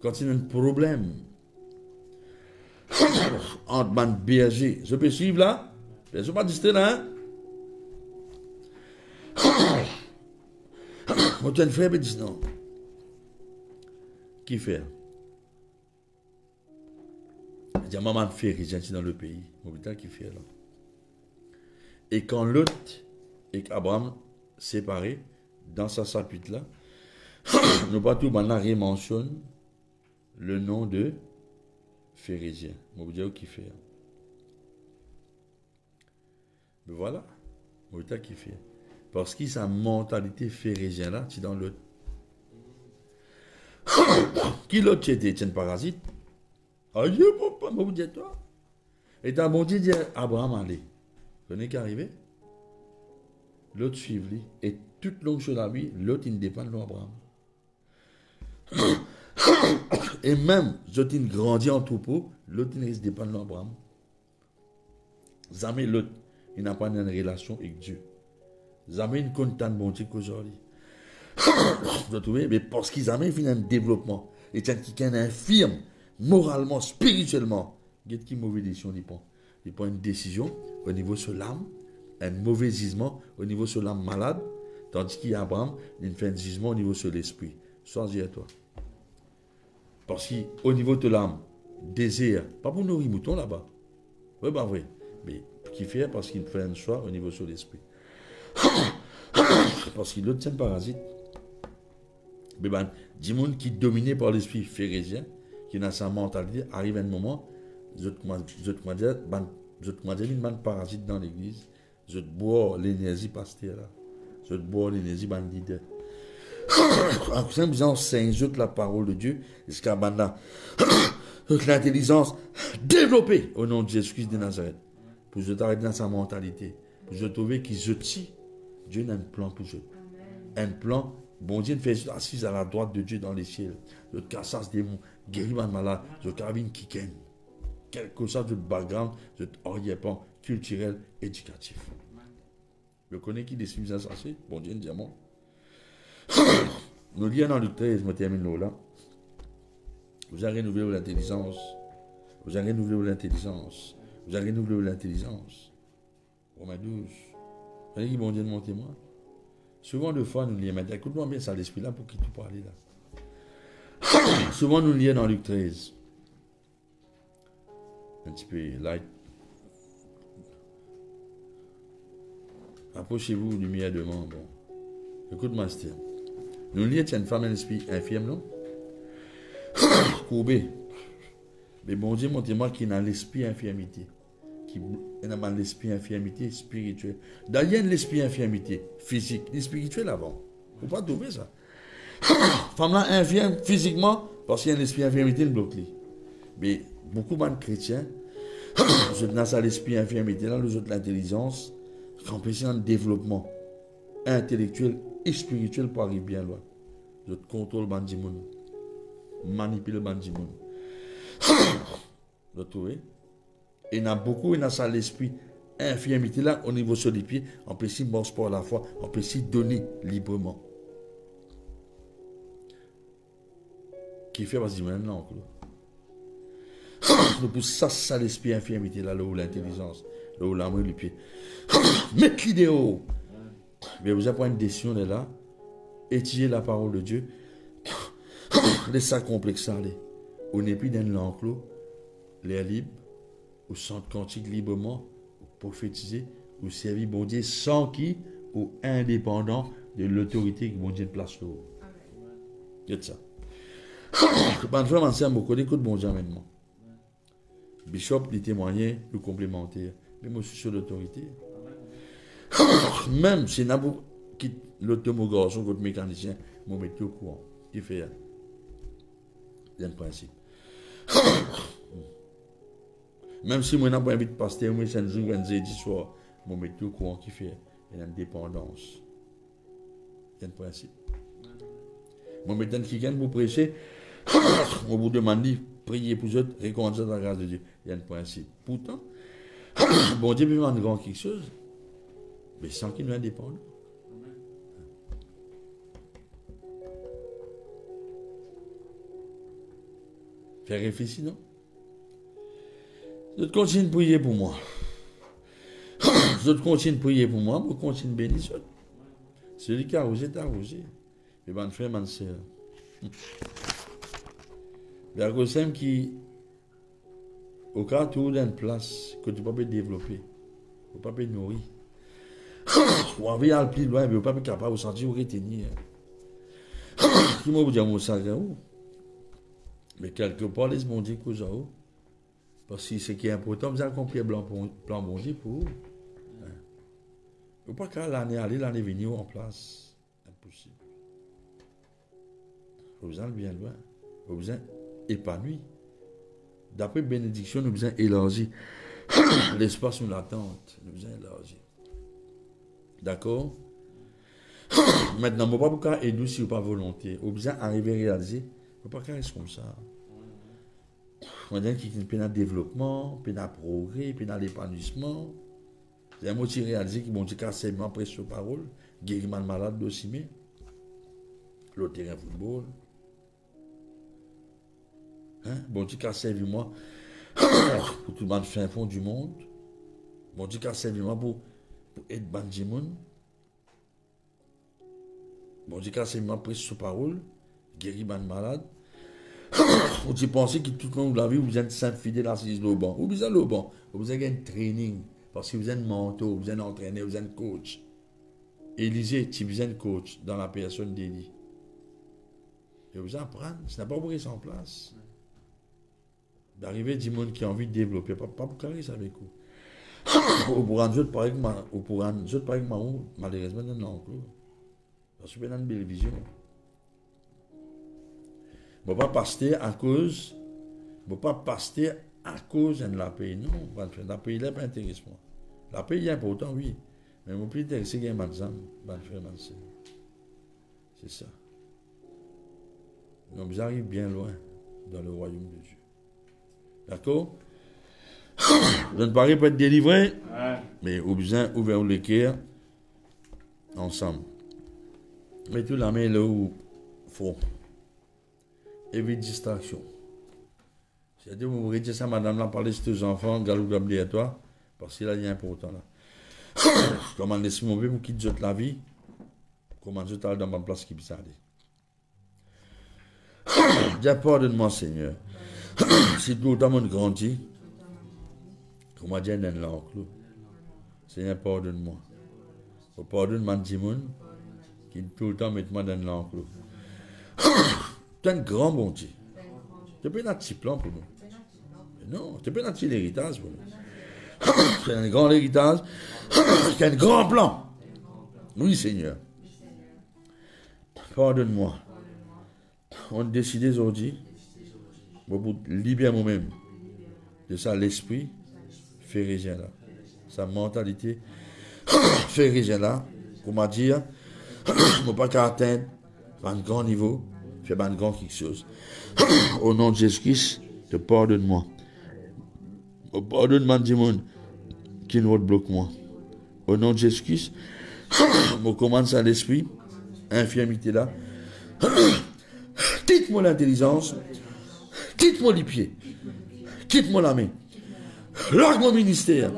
Quand il y a un problème entre man berger, je peux suivre là? Je ne suis pas distrait là. Moi, tu as un frère qui dit non. Qui fait? Il dit maman fait j'ai dans le pays. Mon qui fait là. Et quand Lot et Abraham séparés, dans sa chapitre là, nous pas tout maintenant mentionne le nom de Phérisien. Je vais vous dire qui fait. Mais voilà. Je vais vous dire qui fait. Parce que sa mentalité phérisien là, c'est dans l'autre. Qui l'autre était un parasite? Aïe, papa, je vais vous dire toi. Et dans bon Dieu dit Abraham, allez. Vous connaissez qui est arrivé? L'autre suivre lui. Et toute longue chose à lui, l'autre il dépend de l'Abraham. Et même, l'autre il grandit en troupeau, l'autre il dépend de l'Abraham. Jamais l'autre, il n'a pas une relation avec Dieu. Jamais il ne compte tant de bon Dieu qu'aujourd'hui. Vous trouvez? Mais parce qu'ils ont fait un développement. Et tiens, qui est infirme, moralement, spirituellement. Qu'est-ce qui est mauvaise décision, il prend une décision au niveau de l'âme, un mauvais jugement au niveau de l'âme malade, tandis qu'Abraham, il fait un jugement au niveau de l'esprit. Sois à toi. Parce qu'au niveau de l'âme, désir, pas pour nourrir moutons là-bas. Oui, bah oui. Mais qui fait? Parce qu'il fait un choix au niveau de l'esprit. Parce qu'il l'autre, c'est un parasite. Mais ben, des gens qui dominés par l'esprit phérisien, qui n'a sa mentalité, arrive à un moment, je te dis, un parasite dans l'église, je te bois l'énergie pasteur là, je te bois l'énergie ban leader. En simple disant, c'est la parole de Dieu, jusqu'à maintenant, l'intelligence développée au nom de Jésus-Christ de Nazareth, pour que je t'arrête dans sa mentalité, pour que je trouve qu'il je tue, Dieu a un plan pour eux. un plan. Bon Dieu fait assise à la droite de Dieu dans les ciels. Je casse des démons, guéris ma malade, je carabine quiken. Quel que soit votre background, votre orientation culturel, éducatif. Je connais qui décide ça, c'est bon Dieu, diamant. Nous lions dans le 13, je me termine là. Vous avez renouvelé l'intelligence. Vous avez renouvelé l'intelligence. Vous avez renouvelé l'intelligence. Romains 12. Vous voyez qui bon Dieu de mon témoin. Souvent de fois, nous lions. Écoute-moi bien ça, l'esprit là, pour qu'il tout parle là. Souvent, nous lions dans Luc 13. Un petit peu light. Approchez-vous, lumière de mon bon. Écoute-moi, Steve. Nous lions, tu as une femme, un esprit infirme, non? Courbé. Mais bon Dieu, montrez-moi qu'il a l'esprit infirmité. Qui a l'esprit infirmité spirituelle. D'ailleurs, il y a l'esprit infirmité physique, et spirituelle avant. Il ne faut pas trouver ça. Femme là infirme physiquement, parce qu'il y a l'esprit infirmité, le bloque. Mais beaucoup de chrétiens, je dans ça l'esprit infirmité, là, les autres l'intelligence, qui empêchent un développement intellectuel et spirituel pour arriver bien loin. Je contrôle le bandimoun, manipule le bandimoun. Vous trouvez? Et il y a beaucoup, il y a ça l'esprit infirmité là au niveau sur les pieds, on peut s'y marcher pour la foi, on peut s'y donner librement. Qui fait parce que maintenant, pour ça l'esprit infirmité là, là où l'intelligence, là où l'amour les pieds. Mettez l'idéo. Mais vous avez une décision de là, étudier la parole de Dieu, laissez ça complexe aller. On n'est plus dans l'enclos, l'air libre, ou centre quantique librement, ou prophétiser, ou servir bon Dieu sans qui, ou indépendant de l'autorité que bon Dieu place là. C'est ça. Bonne frère, m'enseigne beaucoup, écoute bon Dieu maintenant. Bishop, les témoigner, le complémentaire. Mais moi, je suis sur l'autorité. Même si Nabou quitte l'automogarçon, votre mécanicien, je mets au courant. Il fait. Il y a un principe. Même si moi, je n'ai pas envie de pasteur, moi, c'est un jour, un jeudi soir, je mets au courant qui fait. Il y a une dépendance. Il y a un principe. Moi, maintenant, quelqu'un pour prêcher, on vous demande, priez pour eux, réconcilier dans la grâce de Dieu. Il y a un principe. Pourtant, bon Dieu peut demander grand quelque chose, mais sans qu'il nous indépendant. Faire réfléchir, non? Je continue de prier pour moi. Je continue de prier pour moi, je continue de bénir. Celui qui a arrosé, t'as arrosé. Et mon frère, mon soeur. Il y a des gens qui, au cas où tu as une place que tu ne peux pas développer, tu ne peux pas nourrir. Ou envie d'aller plus loin, mais tu ne peux pas être capable de sentir ou retenir. Qui m'a dit à mon sacré, mais quelque part, laisse-moi dire que ça. Parce que ce qui est important, vous avez compris le plan bon Dieu pour vous. Vous ne pouvez pas l'année aller, l'année venir en place. Impossible. Vous avez bien loin. Vous avez épanoui. D'après bénédiction, nous avons élargi l'espace où l'attente. Nous avons élargi. D'accord? Maintenant, je ne peux pas aider si vous n'avez pas volonté. Vous avez arrivé à réaliser. Je ne peux pas rester comme ça. On a qui est dans le développement, puis dans le progrès, puis dans l'épanouissement. C'est un mot qui réalisé qui m'ont dit qu'à moi après sur parole, guérir mal malade aussi, mais le terrain football. Hein? Bon Dieu qui a servi moi pour tout le monde fin fond du monde. Bon Dieu qui a servi moi pour être bandimoun. Bon Dieu qui a servi moi pour sur parole, guérir mal malade. On dit penser que tout le monde l'a vu, vous êtes saint fidèle assise au banc. Ou vous êtes au banc, vous avez un training, parce que vous êtes mentor, vous êtes entraîneur, vous êtes coach. Élisée, tu vous êtes coach dans la personne d'Élie. Et vous apprenez, ce n'est pas pour rester en place. D'arriver du monde qui a envie de développer, pas pour carrer ça avec vous. Au pour rendre pareil que moi, malheureusement, non, parce que vous avez une belle vision. Je ne peux pas passer à cause, de la paix. Non, la paix, il n'est pas intéressant. La paix est important, oui. Mais je ne suis plus intéressé à un mazam, C'est ça. Donc vous arrivez bien loin dans le royaume de Dieu. D'accord? Vous ne parlez pas être délivré, mais au besoin, ouvert le cœur, ensemble. Mettez la main là où il faut. Évite distraction. C'est-à-dire, vous voulez dire ça, madame, là, parler de tes enfants, galou gabli à toi, parce qu'il y a important là. Comment laisser mon bébé pour qu'il jette la vie, comment je t'aille dans ma place qui peut aller. Dis pardonne-moi, Seigneur. Si tout le temps on grandit, comment dire dans l'enclos. Seigneur, pardonne-moi. Pardonne-moi, Dimoun, qui tout le temps met moi dans l'enclos. Tu es un grand bon Dieu. Tu peux un petit plan pour nous. Mais non, tu peux un petit héritage pour nous. Tu as un grand héritage, tu as un grand plan. Oui, Seigneur. Pardonne-moi. On décide aujourd'hui, pour libérer moi-même de ça, l'esprit, pharisien là. Sa mentalité, pharisien là, comment dire, je ne peux pas atteindre un grand niveau, faire un grand quelque chose. Au nom de Jésus-Christ, te pardonne-moi. Pardonne-moi du monde qui ne bloque moi. Au nom de Jésus-Christ, je commence à l'esprit, infirmité là. Quitte-moi l'intelligence, quitte-moi les pieds, quitte-moi la main, largue mon ministère,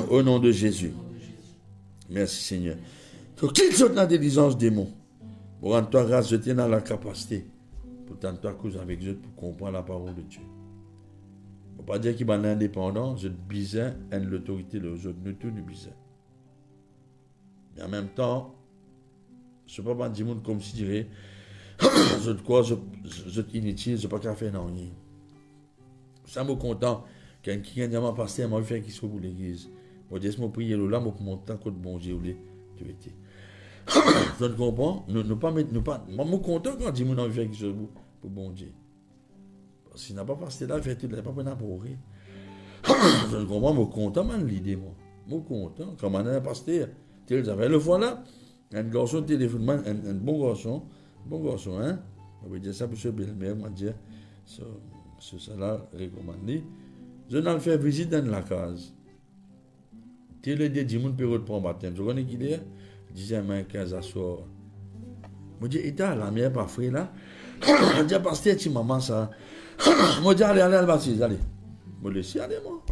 au nom de Jésus. Merci Seigneur. Quitte toute l'intelligence démon, pour rendre toi grâce, je tiens dans la capacité, pour t'entendre toi cause avec eux, pour comprendre la parole de Dieu. Il ne faut pas dire qu'il va être indépendant, je bizarre, et l'autorité de l'autre, nous tous nous bizarre. Mais en même temps, je ne peux pas dire comme si je dirais, je crois, je suis inutile, je ne peux pas faire rien. Ça me content. Quand quelqu'un m'a passé, m'a fait qu'il soit pour l'église. Moi, je me prier là, pour monter côté bon Dieu, tu étais. Je ne comprends. Nous pas mettre, nous pas. Moi, je suis content quand je me fait qu'il soit pour bon Dieu. Parce qu'il n'a pas passé là, il fait tout, il n'a pas besoin pour rire. Je ne comprends, je suis content, man, l'idée, moi. Je suis content. Quand on a un pasteur, tu le voilà, un garçon téléphone, un bon garçon. Bon garçon, hein? On va dire ça pour ce belle-mère, on va dire, ça là, recommandé. Je n'ai fait visite dans la case. Tu le dis, mon période pour un baptême. Je connais qui est? Je disais, mais 15 à soir. Je dis, et t'as la mienne pas frère là? Je dis, parce que tu maman ça. Je dis, allez, baptise, allez. Je dis, laisse aller, moi.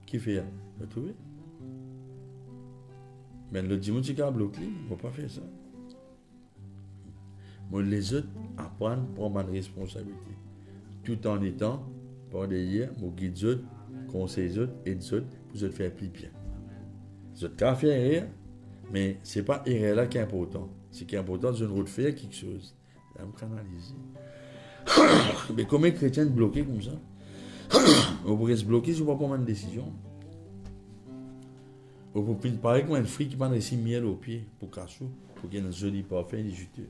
Qui fait? Tu as trouvé? Mais le dimanche, tu as bloqué, il ne faut pas faire ça. Mais les autres apprennent à prendre une responsabilité. Tout en étant, par derrière, je guide les autres, conseille les autres, aide les autres, pour les faire plus bien. Les autres peuvent faire erreur, mais ce n'est pas erreur là qui est important. Ce qui est important, c'est de faire quelque chose. Là, on canalise. Mais comment les chrétiens bloqués comme ça? On pourrait se bloquer si on ne prend pas une décision. On peut parler comme un fruit qui prend ici miel au pied pour casser, pour qu'il y ait un joli parfum et juteux.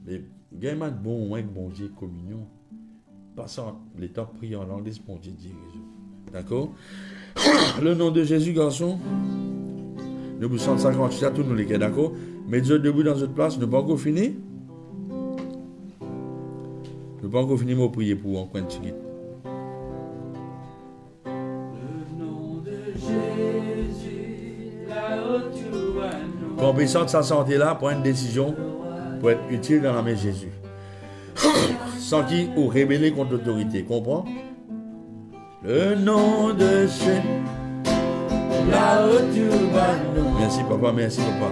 Mais gamin de bon avec bon Dieu communion, passant les temps priant en langue, laisse bon Dieu dire. D'accord? Le nom de Jésus, garçon. Nous 158 à tous nous les gars, d'accord? Mais Dieu debout dans notre place, nous n'avons pas encore fini. Nous n'avons pas encore fini, mais prier pour un coin de chiquite. Quand on sent sa santé là, prendre une décision pour être utile dans la main de Jésus. Sans qui ou rébeller contre l'autorité. Comprends? Le nom de Jésus. Merci papa, merci papa.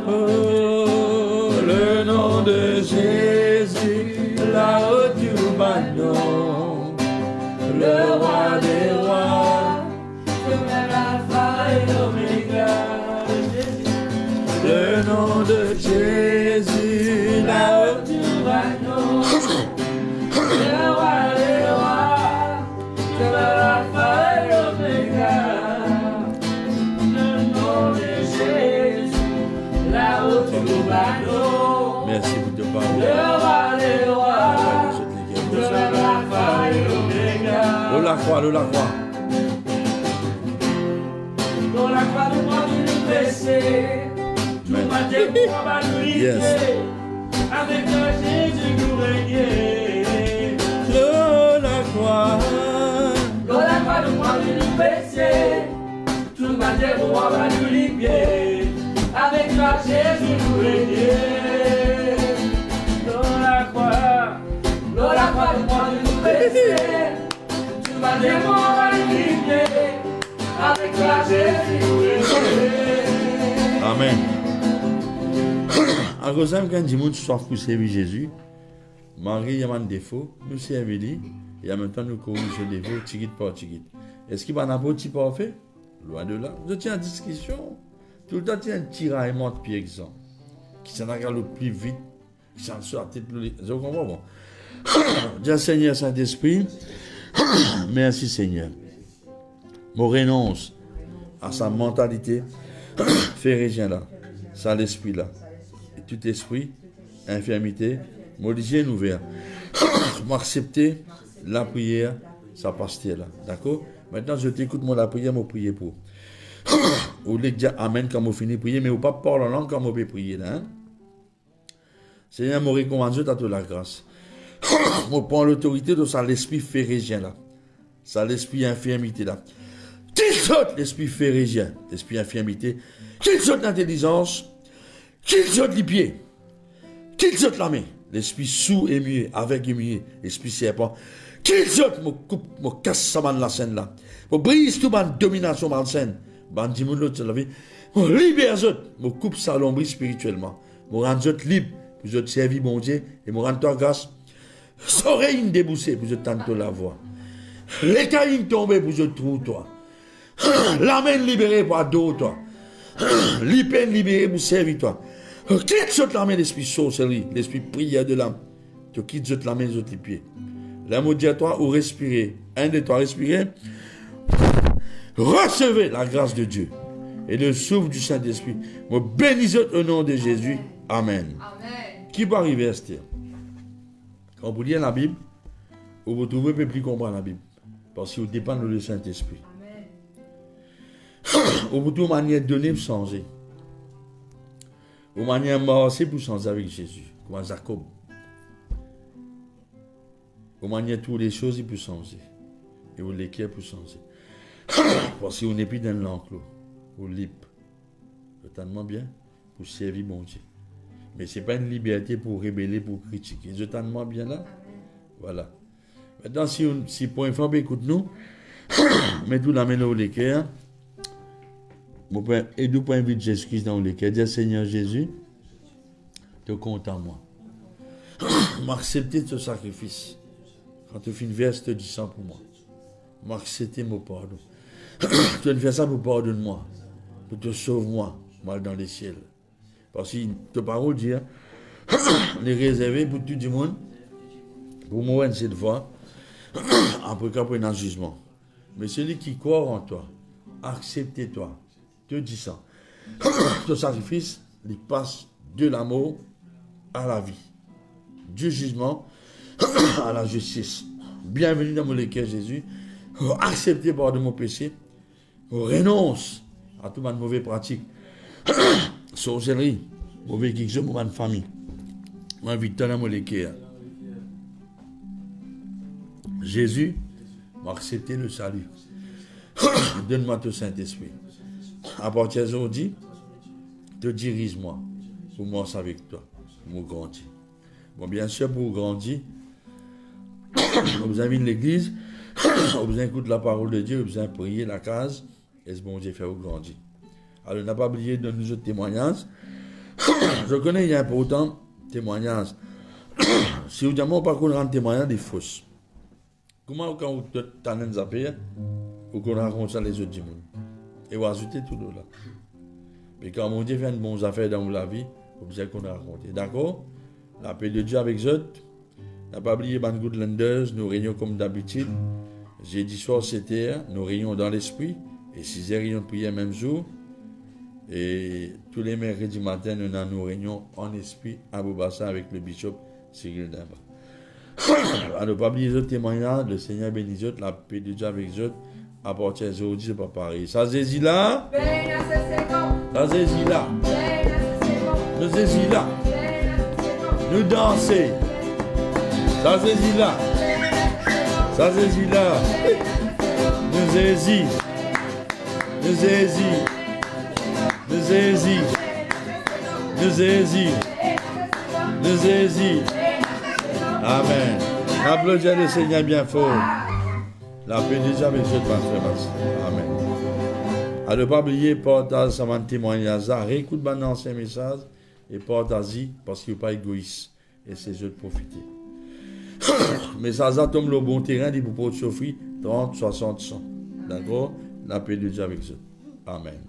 Oh, le nom de Jésus, là-haut du banon, le roi des rois, le nom de Jésus, là-haut du banon, le roi des rois, l'alpha et l'oméga, le nom de Jésus, là-haut du banon. Merci pour te parler. Le roi des rois, croix, le la croix. Dans la croix de moi nous blesser. Tout matin pour va nous livrer. Avec toi Jésus nous régner. Dans la croix. Dans la croix de moi nous blesser. Tout matin pour va nous livrer. Avec toi Jésus nous régner. Dans la croix de moi nous blesser. Tout matin pour va nous livrer. Avec toi Jésus nous régner. Amen. En gros, quand dit monde soif pour servir Jésus, Marie, il y a un défaut, nous servons et en même temps nous corrigeons les défauts, tigit par tigit. Est-ce qu'il va y avoir un petit parfait? Loin de là. Je tiens en discussion. Tout le temps, il y a un tiraillement de pied exemple. Qui s'en regarde le plus vite, qui s'en sort la tête plus. Je comprends bon. Dis Seigneur Saint-Esprit, merci Seigneur. Je renonce à sa mentalité phérésien là, ça l'esprit là. Et tout esprit, infirmité, maudit ouvert. M'accepter la prière, ça passe là. D'accord? Maintenant, je t'écoute, moi, la prière, je prier pour. Ou les dire Amen quand je finis de prier, mais vous pas parler en langue quand je peux prier là. Hein? Seigneur, je recommande à toute la grâce. Je prends l'autorité de ça, l'esprit phérésien là. Ça, l'esprit infirmité là. Qu'il saute l'esprit phérésien, l'esprit infirmité. Qu'il saute l'intelligence. Qu'il saute les pieds. Qu'il saute la main. L'esprit sourd et muet, avec et muet. L'esprit serpent. Qu'il saute, me coupe, me casse ça dans la scène là. Me brise tout ma domination dans la scène. Ben, dis-moi l'autre, la vie. Me libère ça. Me coupe ça l'ombre spirituellement. Me rend ça libre. Pour vous servir mon Dieu. Et me rend toi grâce. Soreille déboussée pour vous tenter la voix. Les caïns tombés pour vous trouver toi. La main libérée pour adorer toi. L'hypen libérée pour servir toi. Quitte la main l'esprit sorcellerie, l'esprit prière de l'âme. Tu quittes la main les pieds. La mot dit à toi ou respirer. Un de toi respirer. Recevez la grâce de Dieu et le souffle du Saint-Esprit. Me bénissez au nom de Jésus. Amen. Amen. Qui peut arriver à Esther? Quand vous lisez la Bible, vous trouvez ne plus comprendre la Bible. Parce que vous dépendez du Saint-Esprit. Vous trouvez une manière de donner pour changer. Une manière de marcher pour changer avec Jésus. Comme Jacob. Une manière de toutes les choses pour changer. Et vous l'écrivez pour changer. Parce que vous n'êtes plus dans l'enclos. Vous libre. Totalement bien. Pour servir mon Dieu. Mais ce n'est pas une liberté pour rébeller, pour critiquer. Totalement bien là. Voilà. Maintenant, si pour une fois, écoute-nous. Mettez-vous la main dans les cœurs. Et nous pouvons inviter Jésus-Christ dans les cœurs. Dire Seigneur Jésus, te compte en moi. M'accepter ce sacrifice. Quand tu fais une verse, te dis ça pour moi. M'accepter mon pardon. Tu ne fais ça pour pardonner moi. Pour te sauver moi. Mal dans les ciels. Parce que ta parole dit, les réserver pour tout le monde. Pour mourir cette fois. Après qu'après un jugement. Mais celui qui croit en toi, accepte-toi. Te dis ça. Ce sacrifice, il passe de l'amour à la vie. Du jugement à la justice. Bienvenue dans mon cœur, Jésus. Acceptez pardon de mon péché. Renonce à toute ma mauvaise pratique. Sorcellerie, mauvais quelque pour ma famille. M'invite dans mon cœur. Jésus m'a accepté le salut. Donne-moi ton Saint-Esprit. À partir d'aujourd'hui, te dirige-moi pour moi avec toi, pour grandir. Bon, bien sûr, pour grandir, vous avez l'église, vous écoutez la parole de Dieu, vous avez prié la case, et ce bon Dieu fait vous grandir. Alors, n'a pas oublié de nous autres témoignages. Je connais, il y a important témoignages. Si vous dites, moi, par contre, rendre témoignage des fausses. Comment, quand vous t'en zappez, vous racontez ça les autres du monde. Et vous ajoutez tout là. Mais quand mon Dieu fait de bonnes affaires dans la vie, vous besoin qu'on a raconté. D'accord? La paix de Dieu avec eux. N'a pas oublié Ban Goodlanders, nous réunions comme d'habitude. Jeudi soir, c'était, nous réunions dans l'esprit. Et 6h, réunions de prière même jour. Et tous les mercredis matin, nous réunions en esprit à Boubassa avec le bishop Cyril Dimba. À ne pas oublier les autres témoignages, le Seigneur bénit eux, la paix de Dieu avec eux. À partir d'aujourd'hui, c'est pas pareil. Ça c'est là. Ça c'est là. Nous c'est là. Nous danser. Ça c'est là. Ça c'est là. Nous c'est nous c'est nous c'est nous c'est nous c'est. Amen. Applaudissez le Seigneur bien fort. La paix de Dieu avec Dieu de Amen. À ne pas oublier, partage ça va témoigner ça. Réécoute mon ancien message et partage-y parce qu'il n'est pas égoïste. Et c'est je de profiter. Mais ça tombe le bon terrain, il faut souffrir 30, 60, 100. D'accord? La paix de Dieu avec Dieu. Amen.